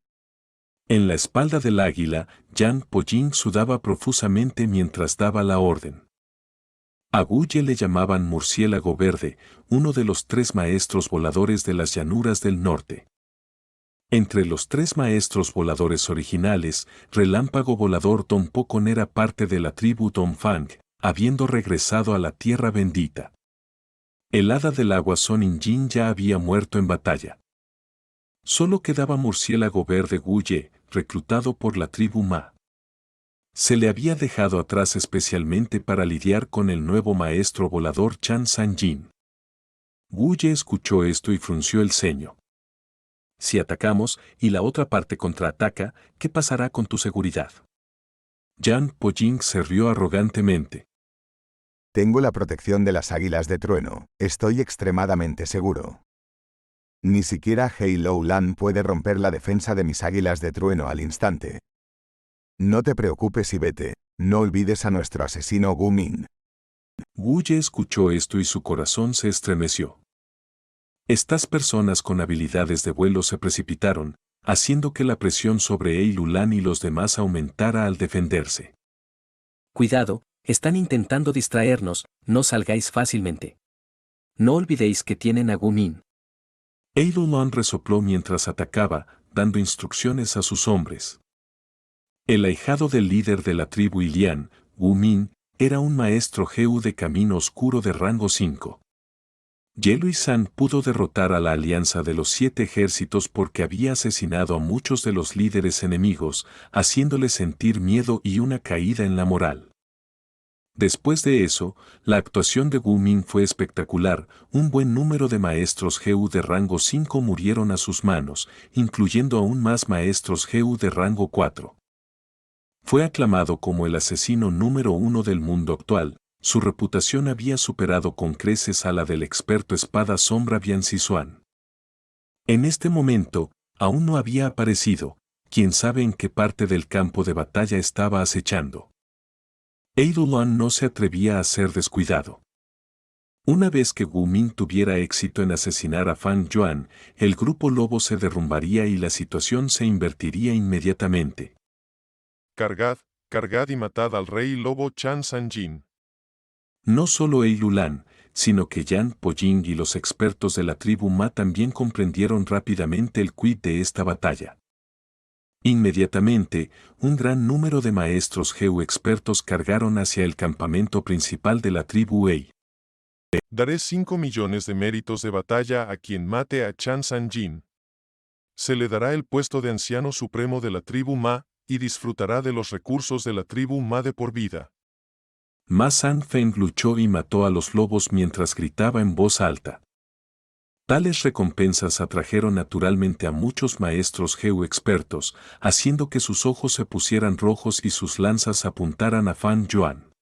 En la espalda del águila, Yang Pojing sudaba profusamente mientras daba la orden. A Guye le llamaban murciélago verde, uno de los 3 maestros voladores de las llanuras del norte. Entre los 3 maestros voladores originales, Relámpago Volador Don Pokon era parte de la tribu Dongfang, habiendo regresado a la tierra bendita. El hada del agua Sonin Jin ya había muerto en batalla. Solo quedaba Murciélago Verde Guye, reclutado por la tribu Ma. Se le había dejado atrás especialmente para lidiar con el nuevo maestro volador Chan Sanjin. Guye escuchó esto y frunció el ceño. Si atacamos y la otra parte contraataca, ¿qué pasará con tu seguridad? Yang Pojing se rió arrogantemente. Tengo la protección de las águilas de trueno, estoy extremadamente seguro. Ni siquiera Hei Lou Lan puede romper la defensa de mis águilas de trueno al instante. No te preocupes y vete, no olvides a nuestro asesino Gu Min. Guye escuchó esto y su corazón se estremeció. Estas personas con habilidades de vuelo se precipitaron, haciendo que la presión sobre Eilulan y los demás aumentara al defenderse. Cuidado, están intentando distraernos, no salgáis fácilmente. No olvidéis que tienen a Gu Min. Eilulan resopló mientras atacaba, dando instrucciones a sus hombres. El ahijado del líder de la tribu Ilian, Gu Min, era un maestro Heu de camino oscuro de rango 5. Ye San pudo derrotar a la alianza de los 7 ejércitos porque había asesinado a muchos de los líderes enemigos, haciéndoles sentir miedo y una caída en la moral. Después de eso, la actuación de Gu Min fue espectacular, un buen número de maestros Heu de rango 5 murieron a sus manos, incluyendo aún más maestros Heu de rango 4. Fue aclamado como el asesino número 1 del mundo actual, su reputación había superado con creces a la del experto espada sombra Bian Sisuan. En este momento, aún no había aparecido, quién sabe en qué parte del campo de batalla estaba acechando. Eilulan no se atrevía a ser descuidado. Una vez que Gu Min tuviera éxito en asesinar a Fan Yuan, el grupo lobo se derrumbaría y la situación se invertiría inmediatamente. cargad, cargad y matad al rey lobo Chan Sanjin. No solo Eilulan, sino que Yan Po-jing y los expertos de la tribu Ma también comprendieron rápidamente el quid de esta batalla. Inmediatamente, un gran número de maestros Geu expertos cargaron hacia el campamento principal de la tribu Ei. Daré 5 millones de méritos de batalla a quien mate a Chan Sanjin. Se le dará el puesto de anciano supremo de la tribu Ma, y disfrutará de los recursos de la tribu Ma de por vida. Ma Sanfeng luchó y mató a los lobos mientras gritaba en voz alta. Tales recompensas atrajeron naturalmente a muchos maestros Geu expertos, haciendo que sus ojos se pusieran rojos y sus lanzas apuntaran a Fan Yuan.